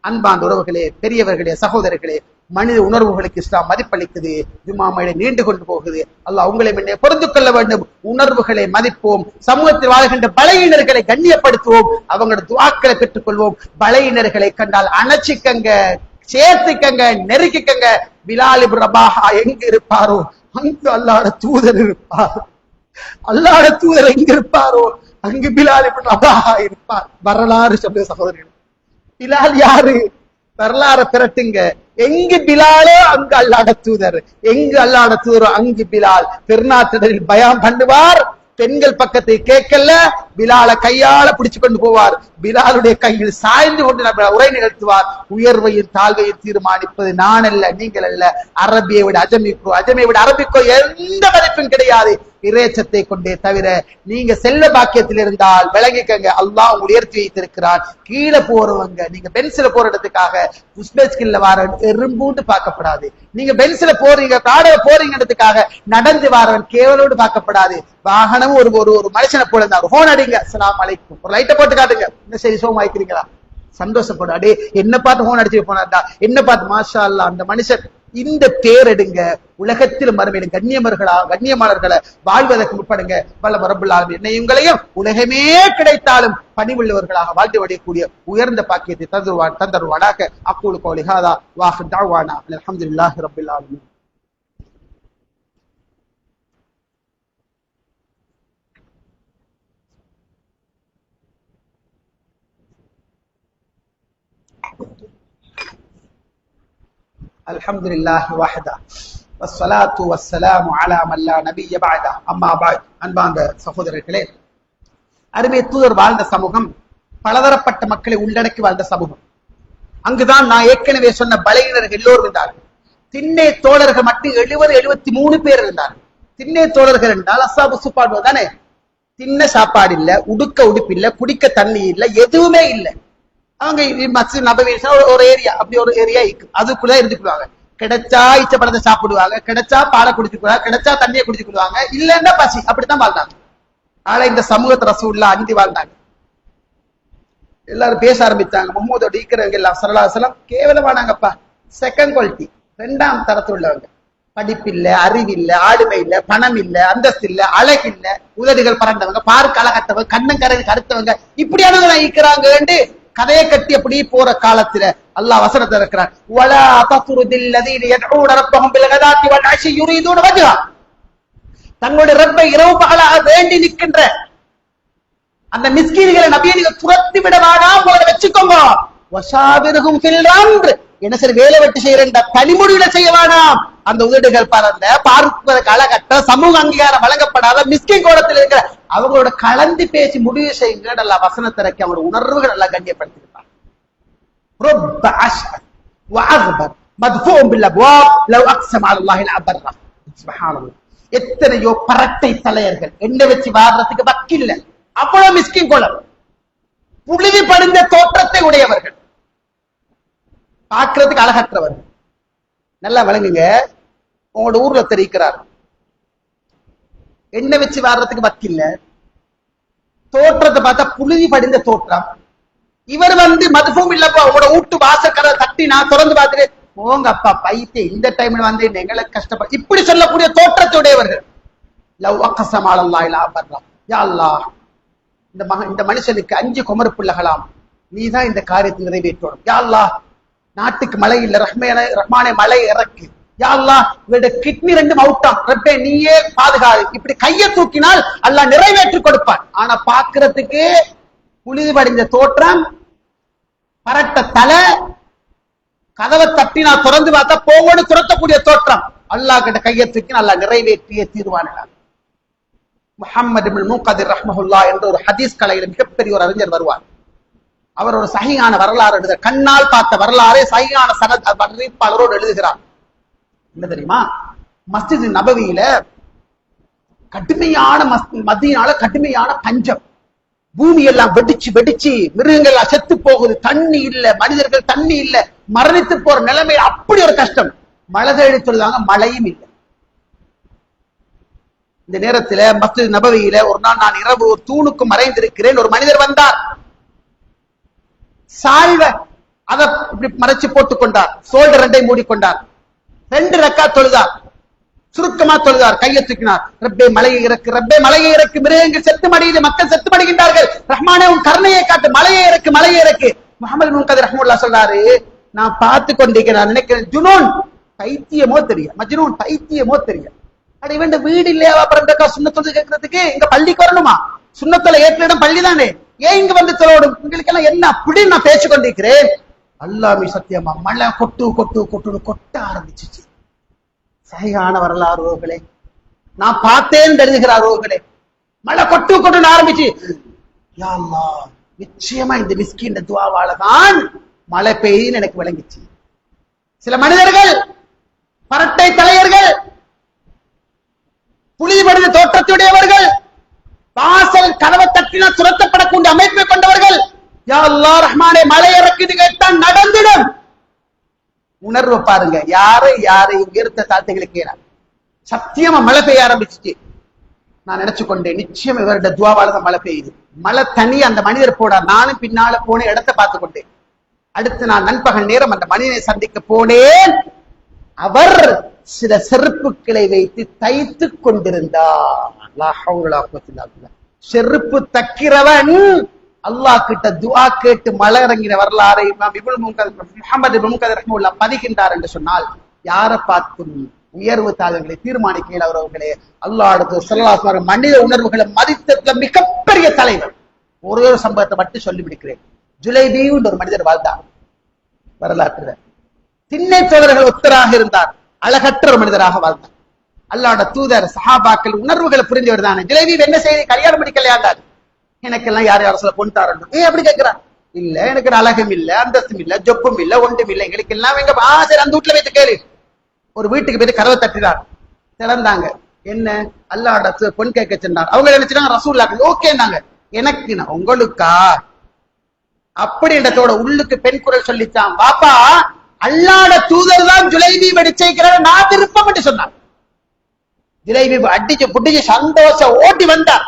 அன்பான உறவுகளே, பெரியவர்களே, சகோதரர்களே, மனித உணர்வுகளுக்கு இஸ்லாம் மதிப்பளிக்குது. ஜும்மாமழை நீண்டு கொண்டு போகுது. அல்லாஹ் உங்களை முன்னே பொருந்து கொள்ள வேண்டும். உணர்வுகளை மதிப்போம். சமூகத்தில் வாழ்கின்ற பலகீனர்களை கண்ணியப்படுத்துவோம். அவங்களோட துஆக்களை பெற்றுக் கொள்வோம். பலகீனர்களை கண்டால் அணைச்சிக்கங்க, சேர்த்துக்கங்க, நெருக்கிக்கங்க. பிலால் இப்னு ரபாஹா எங்க இருப்பாரோ அங்கு அல்லாஹ்வுடைய தூதர் இருப்பார். அல்லாஹ்வுடைய தூதர் எங்க இருப்பாரோ அங்கு பிலால் இப்னு ரபாஹா இருப்பார். வரலாறு சொல்ற சகோதரர்கள், பிலால் யாரு? வரலாறு பிரட்டுங்க. எங்கு பிலாலோ அங்கு அல்லாஹ்வுடைய தூதர், எங்கு அல்லாஹ்வுடைய தூதரோ அங்கு பிலால். பெருநாத்திடரில் பயான் பண்ணுவார், பெண்கள் பக்கத்தை கேட்கல, பிலால கையால பிடிச்சு கொண்டு போவார், பிலாலுடைய கையில் சாய்ந்து கொண்டு உரை நிகழ்த்துவார். உயர்வையும் தாழ்வையும் தீர்மானிப்பது நான் அல்ல, நீங்கள் அல்ல, அரபியை விட அஜமிக்கோ, அஜமியை விட அரபிக்கோ எந்த மதிப்பும் கிடையாது, இறைச்சத்தை கொண்டே தவிர. நீங்க செல்ல பாக்கியத்தில் இருந்தால் விளங்கிக்கங்க, அல்லாஹ் உங்களை உயர்த்தி வைத்திருக்கிறான். கீழே போறவங்க, நீங்க பென்சில போற இடத்துக்காக உஸ்பெஸ்கில்ல வார எறும்பூண்டு பார்க்கப்படாது. நீங்க பென்சில போறீங்க, காடல போறீங்கிறதுக்காக நடந்து வாரவன் கேவலோடு பார்க்கப்படாது. வாகனம் ஒரு ஒரு மனுஷனை போல இருந்தா ஹோன் அடிங்க, அஸ்ஸலாமு அலைக்கும், ஒரு லைட்டை போட்டு காட்டுங்க, என்ன சரி சோமா ஆயிக்கிறீங்களா, சந்தோஷப்படும். அடே என்ன பார்த்து ஹோன் அடிச்சு போனார்டா, என்ன பார்த்து மாஷா அல்லாஹ் அந்த மனுஷன். இந்த பேர் எடுங்க, உலகத்தில் மறுமையிலும் கண்ணியமானவர்களை வாழ்வதற்கு முற்படுங்க. வல்ல ரப்பல் ஆலமீன் என்னையும் உங்களையும் உலகமே கிடைத்தாலும் பணிவுள்ளவர்களாக வாழ்ந்து வடக்கூடிய உயர்ந்த பாக்கியத்தை தந்தருவானாக. அக்கூலு கௌலி ஹாதா வ ஆகிரு தஅவானா அல்ஹம்துலில்லாஹி ரப்பில் ஆலமீன். அல்ஹம்துலில்லாஹி வஹ்தா வஸ்ஸலாத்து வஸ்ஸலாமு அலா மன் லா நபிய்ய பஅதா அம்மா பஅத். அன்பார்ந்த சகோதரர்களே, அருமை தூதர் வாழ்ந்த சமூகம் பலதரப்பட்ட மக்களை உள்ளடக்கி வாழ்ந்த சமூகம். அங்குதான் நான் ஏற்கனவே சொன்ன பலையினர்கள் எல்லோரும் இருந்தார்கள். திண்ணை தோழர்கள் மட்டும் 73 பேர் இருந்தார்கள். திண்ணை தோழர்கள் என்றால் அஸ்ஸாபு சுப்பாடு தானே. தின்ன சாப்பாடு இல்ல, உடுக்க உடுப்பு இல்ல, குடிக்க தண்ணி இல்ல, எதுவுமே இல்லை. அவங்க மஸ்ஜித் நபவி ஒரு ஏரியா, அப்படி ஒரு ஏரியா இருக்கு, அதுக்குள்ள இருந்துக்குவாங்க. கிடைச்சா இச்ச பழத்தை சாப்பிடுவாங்க, கிடைச்சா பாலை குடிச்சுக்குவாங்க, கிடைச்சா தண்ணியை குடிச்சுக்குவாங்க, இல்லன்னா பசி, அப்படித்தான் வாழ்ந்தாங்க. ஆனா இந்த சமூகத்தை ரசூலுல்லாஹ் அந்தி வாழ்ந்தாங்க. எல்லாரும் பேச ஆரம்பிச்சாங்க, முகமதோட ஈக்கிறவங்க எல்லாம் ஸல்லல்லாஹு அலைஹி வஸல்லம் கேவலமானாங்கப்பா, செகண்ட் குவாலிட்டி, 2ஆம் தரத்தில் உள்ளவங்க, படிப்பு இல்ல, அறிவு இல்ல, ஆளுமை இல்ல, பணம் இல்ல, அந்தஸ்து இல்ல, அழகு இல்ல, உதடுகள் பறந்தவங்க, பார்க்க அழகத்தவங்க, கண்ணங்கரை கருத்தவங்க, இப்படியானவங்க ஈக்கிறாங்க. கதையை கட்டி அப்படி போற காலத்துல அல்லாஹ் வசனத்தை இருக்கிறார், வலா தத்ருதில் லதீன யத்ஊன ரப்பஹும் பில் கதாத்தி வல் அஷி யுரீதுன வஜ்ஹா. தங்களுடைய ரப்பை இரவு பகலாக வேண்டி நிற்கின்ற அந்த மிஸ்கீன்களை நபியை நீங்க துரத்தி விட வேண்டாம், உங்களை வச்சுக்கோங்க. வஷாபிருஹும் ஃபில் அம்ர், என்ன சரி வேலை வெட்டி செய்யற தனிமொழியில செய்ய வேணாம். அந்த உதடுகள் பறந்த, பார்ப்பதற்கு அழகற்ற, சமூக அங்கீகாரம் வழங்கப்படாத மிஸ்கின் கோலத்தில் இருக்கிற அவங்களோட கலந்து பேசி முடிவு செய்யுங்க. நல்லா வசனத்தை இறக்கி அவங்களோட உணர்வுகள் நல்லா கண்ணியப்படுத்திருப்பாங்க. எத்தனையோ பரட்டை தலையர்கள் என்ன வச்சு வாடுறதுக்கு வக்கில்ல, அவ்வளவு மிஸ்கின் கோலம், புழுதி படிந்த தோற்றத்தை உடையவர்கள், பார்க்கிறதுக்கு அழகற்றவர்கள். நல்லா வழங்குங்க, உங்களோட ஊர்ல தெரிவிக்கிறார், என்ன வச்சு வாடுறதுக்கு வக்கில்ல, தோற்றத்தை பார்த்தா புழுதி படிந்த தோற்றம். இவர் மதுபூம் இல்லப்பா, உங்களோட வீட்டு வாசக்கரை தட்டி நான் திறந்து பார்த்துட்டு போங்க அப்பா பைத்திய, இந்த டைம்ல எங்களை கஷ்டப்பட, இப்படி சொல்லக்கூடிய தோற்றத்துடையவர்கள். லவ் அக்ஸம அலல்லாஹி லா பர்ரா, யா அல்லாஹ் இந்த மனுஷனுக்கு 5 குமர் பிள்ளைகளாம், நீதான் இந்த காரியத்தை நிறைவேற்றணும். யா அல்லாஹ் நாட்டுக்கு மழை இல்ல, ரஹ்மானே மழை இறக்கு. யா அல்லாஹ் இவருடைய கிட்னி 2 அவுட்டாம், ரப்பே நீயே பாதுகாது. இப்படி கையை தூக்கினால் அல்லாஹ் நிறைவேற்றி கொடுப்பான். ஆனா பாக்குறதுக்கு புழுதி படிந்த தோற்றம், பரட்ட தலை, கதவை தட்டி நான் திறந்து பார்த்தா போவோடு துரத்தக்கூடிய தோற்றம். அல்லாஹ் கிட்ட கையை தூக்கி அல்லாஹ் நிறைவேற்றிய தீர்வானார். முஹம்மது இப்னு முன்கதிர் ரஹ்மஹுல்லாஹ் என்ற ஒரு ஹதீஸ் கலையில மிகப்பெரிய ஒரு அறிஞர் வருவார். அவர் ஒரு சஹீஹான வரலாறு எழுத, கண்ணால் பார்த்த வரலாறே சஹீஹான சனத் அறிவிப்பாளரோடு எழுதுகிறார். என்ன தெரியுமா, மஸ்ஜித் நபவியில கடுமையான மதியனால கடுமையான பஞ்சம், பூமி எல்லாம் வெடிச்சு வெடிச்சு மிருகங்கள் செத்து போகுது, தண்ணி இல்ல, மனிதர்கள் தண்ணி இல்ல, மரணித்து போற நிலைமை, அப்படி ஒரு கஷ்டம். மழை தேடி சொல்லுவாங்க, மழையும் இல்லை. இந்த நேரத்துல மஸ்ஜித் நபவியில ஒரு நாள் நான் இரவு ஒரு தூணுக்கு மறைந்திருக்கிறேன். ஒரு மனிதர் வந்தார், சால்வ அதை இப்படி மறைச்சு போட்டுக் கொண்டார், சோல்டர் 2 மூடிக்கொண்டார், 2 ரக்காத் தொழுதார், சுருக்கமா தொழுதார், கையை தூக்கினார், ரப்பே மலையை இறக்கு, ரப்பே மலையை இறக்கு, மிருகங்கள் செத்து மடியுது, மக்கள் செத்து மடிகின்றார்கள், ரஹ்மானே உன் கருணையை காட்டு, மலையை இறக்கு, மலையை இறக்கு. முஹம்மது இப்னு முன்கதிர் ரஹ்மத்துல்லாஹ் சொல்றாரு, நான் பார்த்து கொண்டிருக்கிறேன், நினைக்கிறேன் ஜுனூன் பைத்தியமோ தெரியும், மஜ்னூன் பைத்தியமோ தெரியும். அட இவன் வீடு இல்லையா அப்புறம் சுண்ணத்தொழுது கேட்கறதுக்கு, இங்க பள்ளிக்கு வரணுமா? சுண்ணத்துல ஏற்ற இடம் பள்ளி தானே, ஏன் இங்க வந்து தொழணும்? உங்களுக்கு எல்லாம் என்ன அப்படின்னு நான் பேச்சு கொண்டிருக்கிறேன். அல்லாஹ்வே சத்தியமா மழை கொட்டு கொட்டு கொட்டுன்னு கொட்ட ஆரம்பிச்சிச்சு. சஹீஹான வரலாறு ரோர்களே, நான் பார்த்தேன் தெரிஞ்சுகிறார் ரோர்களே. மழை கொட்டு கொட்டுன்னு ஆரம்பிச்சு. யா அல்லாஹ், நிச்சயமா இந்த மிஸ்கின் துஆவால தான் மழை பெய்யுன்னு எனக்கு விளங்கிச்சு. சில மனிதர்கள், பரட்டை தலையர்கள், புலி மனித தோற்றத்துடையவர்கள், வாசல் கதவை தட்டினா துரத்தப்படக்கூடிய அமைப்பை கொண்டவர்கள், யா அல்லாஹ் ரஹ்மானே மழை இறக்குது கேட்டா நடந்துடும். உணர்வு பாருங்க, யாரு உயர்த்த தாழ்த்தைகளுக்கு ஏறாங்க. சத்தியமா மழை பெய்ய ஆரம்பிச்சுச்சு. நான் நினைச்சு கொண்டேன், நிச்சயம் இவருடைய துவாவால தான் மழை பெய்யுது. மழை தனி அந்த மனிதர் போடார். நானும் பின்னால போன இடத்தை பார்த்து கொண்டேன். அடுத்து நான் நண்பகல் நேரம் அந்த மனிதனை சந்திக்க போனேன். அவர் சில செருப்புக்களை வைத்து தைத்து கொண்டிருந்தார். செருப்பு தக்கிறவன் அல்லாஹ் கிட்ட துஆ கேட்டு மழை இறங்கின வரலாறை முஹம்மது பதிகின்றார் என்று சொன்னால், யாரை பார்த்தும் உயர்வு தாழ்வுகளை தீர்மானிக்க அவர்களே. அல்லாஹ் அடுத்து ஸல்லல்லாஹு மனித உணர்வுகளை மதித்ததுல மிகப்பெரிய தலைவர். ஒரே ஒரு சம்பவத்தை மட்டும் சொல்லி விடுக்கிறேன். ஜுலைபி ஒரு மனிதர் வாழ்ந்தார் வரலாற்று. திண்ணை தோழர்கள் ஒத்தராக இருந்தார். அழகற்ற ஒரு மனிதராக வாழ்ந்தார். அல்லாஹ்வுடைய தூதர் சஹாபாக்கள் உணர்வுகளை புரிஞ்சவர் தானே. ஜுலைபி என்ன செய்தி கல்யாணம் முடிக்கலையாண்டார். எனக்கெல்லாம் யார் சொல்ல பொண்ணு தாரணும். அப்படி கேட்கிறார். இல்ல, எனக்கு அழகும் இல்ல, அந்தஸ்தும் இல்ல, ஜொப்பும் இல்ல, ஒன்றும் இல்லை. எங்களுக்கு எல்லாம் எங்க சரி அந்த வீட்டுல வைத்து கேளு. ஒரு வீட்டுக்கு போய் கதவை தட்டினார். திறந்தாங்க. என்ன, அல்லாஹ்வுடைய பொன் கேட்க சொன்னார். அவங்க நினைச்சாங்க ரசூலுல்லாஹ். ஓகேன்னாங்க. எனக்கு உங்களுக்கா அப்படின்றதோட உள்ளுக்கு பெண் குரல் சொல்லிச்சான், பாப்பா அல்லாஹ்வுடைய தூதர் தான் ஜுலைபி வெடிச்சைக்கிறார், நான் விருப்பம் என்று சொன்னார். ஜுலைபி அடிச்சு புட்டிச்சு சந்தோஷம் ஓட்டி வந்தார்.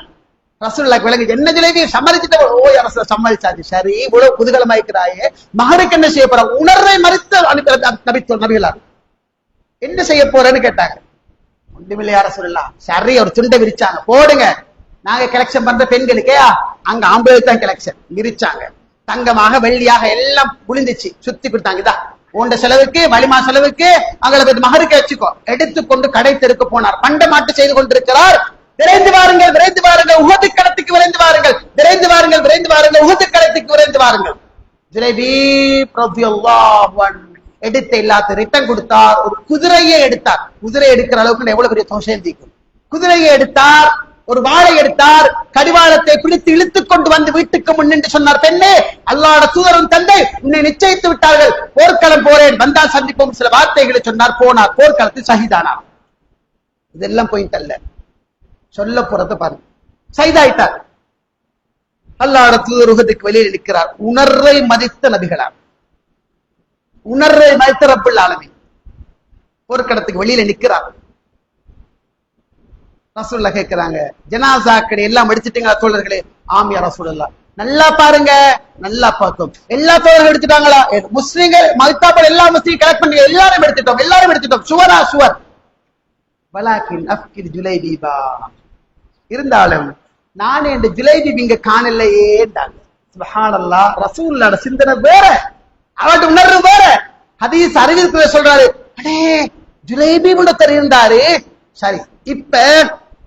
ரசூலுல்லாஹ் விளங்கி, என்ன ஜுலைபி சம்மதிச்சுட்ட? ஓ அரசு சம்மதிச்சாச்சு. சரி, இவ்வளவு குதூகலமாய்க்கிறாயே, மகனுக்கு என்ன செய்ய போற? உணர்வை மறுத்த நபிகளார். என்ன செய்ய போறேன்னு கேட்டாங்க. ஒன்றுமில்லை யா ரசூலுல்லாஹ். சரி, ஒரு துண்டை விரிச்சாங்க. போடுங்க, நாங்க கலெக்ஷன் பண்ற பெண்களுக்கே அங்க ஆம்பளை தான் கலெக்ஷன். விரிச்சாங்க. தங்கமாக வெள்ளியாக எல்லாம் புளிந்துச்சு. சுத்தி கொடுத்தாங்க. இதா உண்ட செலவுக்கு, வலிமா செலவுக்கு, அங்களுக்கு மகருக்கு வச்சுக்கோ. எடுத்துக்கொண்டு கடை தெருக்கு போனார். பண்ட மாட்டு செய்து கொண்டிருக்கிறார். விரைந்து வாருங்கள், விரைந்து வாருங்கள், உஹது களத்துக்கு விரைந்து வாருங்கள், விரைந்து வாருங்கள், விரைந்து வாருங்கள், உஹது களத்துக்கு விரைந்து வாருங்கள். ஜுலைபி ரலியல்லாஹு அன்ஹு எடுத்த எல்லாத்தையும் ரிட்டர்ன் கொடுத்தார். ஒரு குதிரையை எடுத்தார். குதிரை எடுக்கிற அளவுக்கு எவ்வளவு பெரிய தோஷம் தீக்கும். குதிரையை எடுத்தார். ஒரு வாளை எடுத்தார். கடிவாளத்தை பிடித்து இழுத்துக் கொண்டு வந்து வீட்டுக்கு முன்னின்று சொன்னார், பெண்ணே, அல்லாஹ்வுடைய தூதரும் தந்தை உன்னை நிச்சயித்து விட்டார்கள், போர்க்களம் போறேன், வந்தால் சந்திப்போம். சில வார்த்தைகளை சொன்னார். போனார். போர்க்களத்தில் ஷஹீதானார். இதெல்லாம் பாயிண்ட் அல்ல, சொல்ல போறத பாருங்க. ஷஹீதாயிட்டார். அல்லாஹ்வுடைய தூதர் உஹதுக்கு வெளியில் நிற்கிறார். உணர்வை மதித்த நபிகளார், உணர்வை மதித்த ரப்புல் ஆலமீன் போர்க்களத்துக்கு வெளியில நிற்கிறார். ரசூலுல்லாஹ் கேட்கிறாங்க, ஜனாசாக்களை எல்லாம் எடுத்துட்டீங்களா தோழர்களே? ஆம் யா ரசூலுல்லாஹ். நல்லா பாருங்க, நல்லா பார்த்தோம். எல்லா தோழர்கள் எடுத்துட்டாங்களா? முஸ்லிம்கள் மல்தாபல் எல்லா முஸ்லிம் கலெக்ட் பண்ணி எல்லாரும் எடுத்துட்டோம், எல்லாரும் எடுத்துட்டோம். சுவரா சுவர். வலாக்கின் அஃகிர் ஜுலைபிபா. இருந்தாலும் நானே இந்த ஜுலைபி இங்க காணலையேண்டாங்க. சுப்ஹானல்லாஹ். ரசூலுல்லாஹ் சிந்தனை வேற, அவருடைய உணர்வு வேற. ஹதீஸ் அறிவிப்பு சொல்றாரு, அடே ஜுலைபி ஒருத்தர் இருந்தாரு. சரி, இப்ப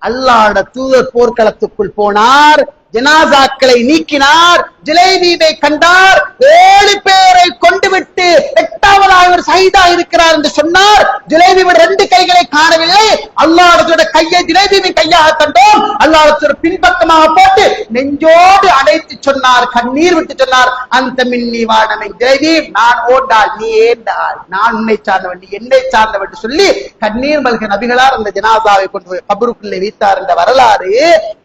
அல்லாஹ்வுடைய தூதர் போர்க்களத்துக்குள் போனார். ஜனாசாக்களை நீக்கினார். ஜுலைபியை கண்டார். 7 பேரை கொண்டு விட்டு 8வது அவர் ஷஹீதா இருக்கிறார் என்று சொன்னார். ஜுலைபியின் 2 கைகளை காணவில்லை. அல்லாஹ்வுடைய கையை ஜுலைபியின் கையாக கண்டோம். அல்லாஹ்வுடைய பின்பக்கமாக போட்டு நெஞ்சோடு அடைத்து சொன்னார், கண்ணீர் விட்டு சொன்னார், அந்த மின்னி வானமே ஜுலைபி, நான் ஓண்டால் நீ ஏண்டால், நான் உன்னை சார்ந்தவன் நீ என்னை சார்ந்தவன் என்று சொல்லி கண்ணீர் மல்க நபிகளார் அந்த ஜனாசாவை கொண்டு போய் கபருக்குள்ளே வைத்தார் என்ற வரலாறு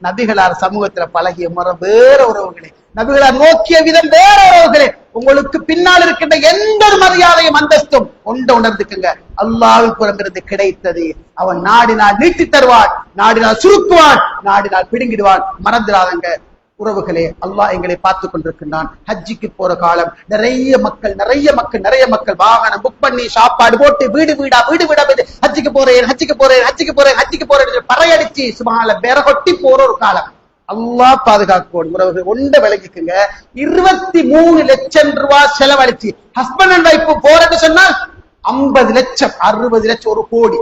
நபிகளார் சமூகத்தில் பழகிய முறை வேற உறவுகளே. நபிகளார் நோக்கிய விதம் வேற உறவுகளே. உங்களுக்கு பின்னால் இருக்கின்ற எந்த மரியாதையும் அந்தஸ்தும் ஒன்று உணர்ந்துக்குங்க. அல்லாஹ்வுக்கு புறமிருந்து கிடைத்தது அவன் நாடினால் நீட்டி தருவான், நாடினால் சுருக்குவான், நாடினால் பிடுங்கிடுவான். மறந்துடாதங்க உறவுகளே. அல்லாஹ் எங்களை பார்த்துக் கொண்டிருக்கின்றான். ஹஜ்ஜிக்கு போற காலம். நிறைய மக்கள் வாகனம் புக் பண்ணி சாப்பாடு போட்டு வீடு வீடா ஹஜ்ஜிக்கு போறேன் பறையடிச்சு சுபஹானல்லாஹ் விரகொட்டி போற ஒரு காலம். அல்லாஹ் பாதுகாக்கணும். உறவுகள் ஒன்றை விளங்கிக்குங்க. 23 லட்சம் ரூபாய் செலவழிச்சு ஹஸ்பண்ட் அண்ட் வைஃப் போறேன்னு சொன்னால் 50 லட்சம் 60 லட்சம் 1 கோடி.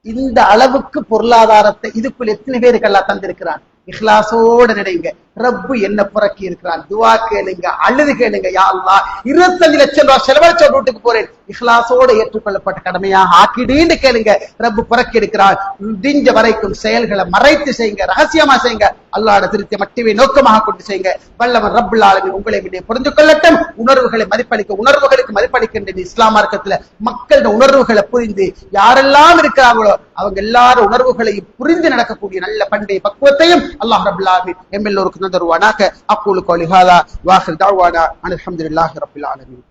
இந்த அளவுக்கு பொருளாதாரத்தை இதுக்குள் எத்தனை பேருக்கு எல்லாம் தந்திருக்கிறான். இஹ்லாசோட நினைங்க. ரப்பு என்ன புறக்கி இருக்கிறான். துவா கேளுங்க, அழுது கேளுங்க. யா அல்லாஹ் 25 லட்சம் ரூபாய் செலவழிச்ச வீட்டுக்கு போறேன், இஹ்லாசோட ஏற்றுக்கொள்ளப்பட்ட கடமையாக ஆக்கிடுன்னு கேளுங்க. ரப்பு புறக்கி இருக்கிறான். முடிஞ்ச வரைக்கும் செயல்களை மறைத்து செய்யுங்க, ரகசியமா செய்யுங்க. அல்லாஹ்வோட திருப்தியை மட்டுமே நோக்கமாக கொண்டு செய்யுங்க. வல்லவன் ரப்புல் ஆலமீன் உங்களை விட புரிந்து கொள்ளட்டும். உணர்வுகளை உணர்வுகளுக்கு மதிப்பளிக்கின்ற இஸ்லாம் மார்க்கத்துல மக்களோட உணர்வுகளை புரிந்து யாரெல்லாம் இருக்கிறாங்களோ அவங்க எல்லாரும் உணர்வுகளையும் புரிந்து நடக்கக்கூடிய நல்ல பண்டைய பக்குவத்தையும் அல்லாஹ் ரப்புல் ஆலமீன் எல்லோருக்கும் தருவானாக. அக்கூலு கௌலி ஹாதா வ ஆகிரு தஅவானா அல்ஹம்துலில்லாஹி ரப்பில் ஆலமீன்.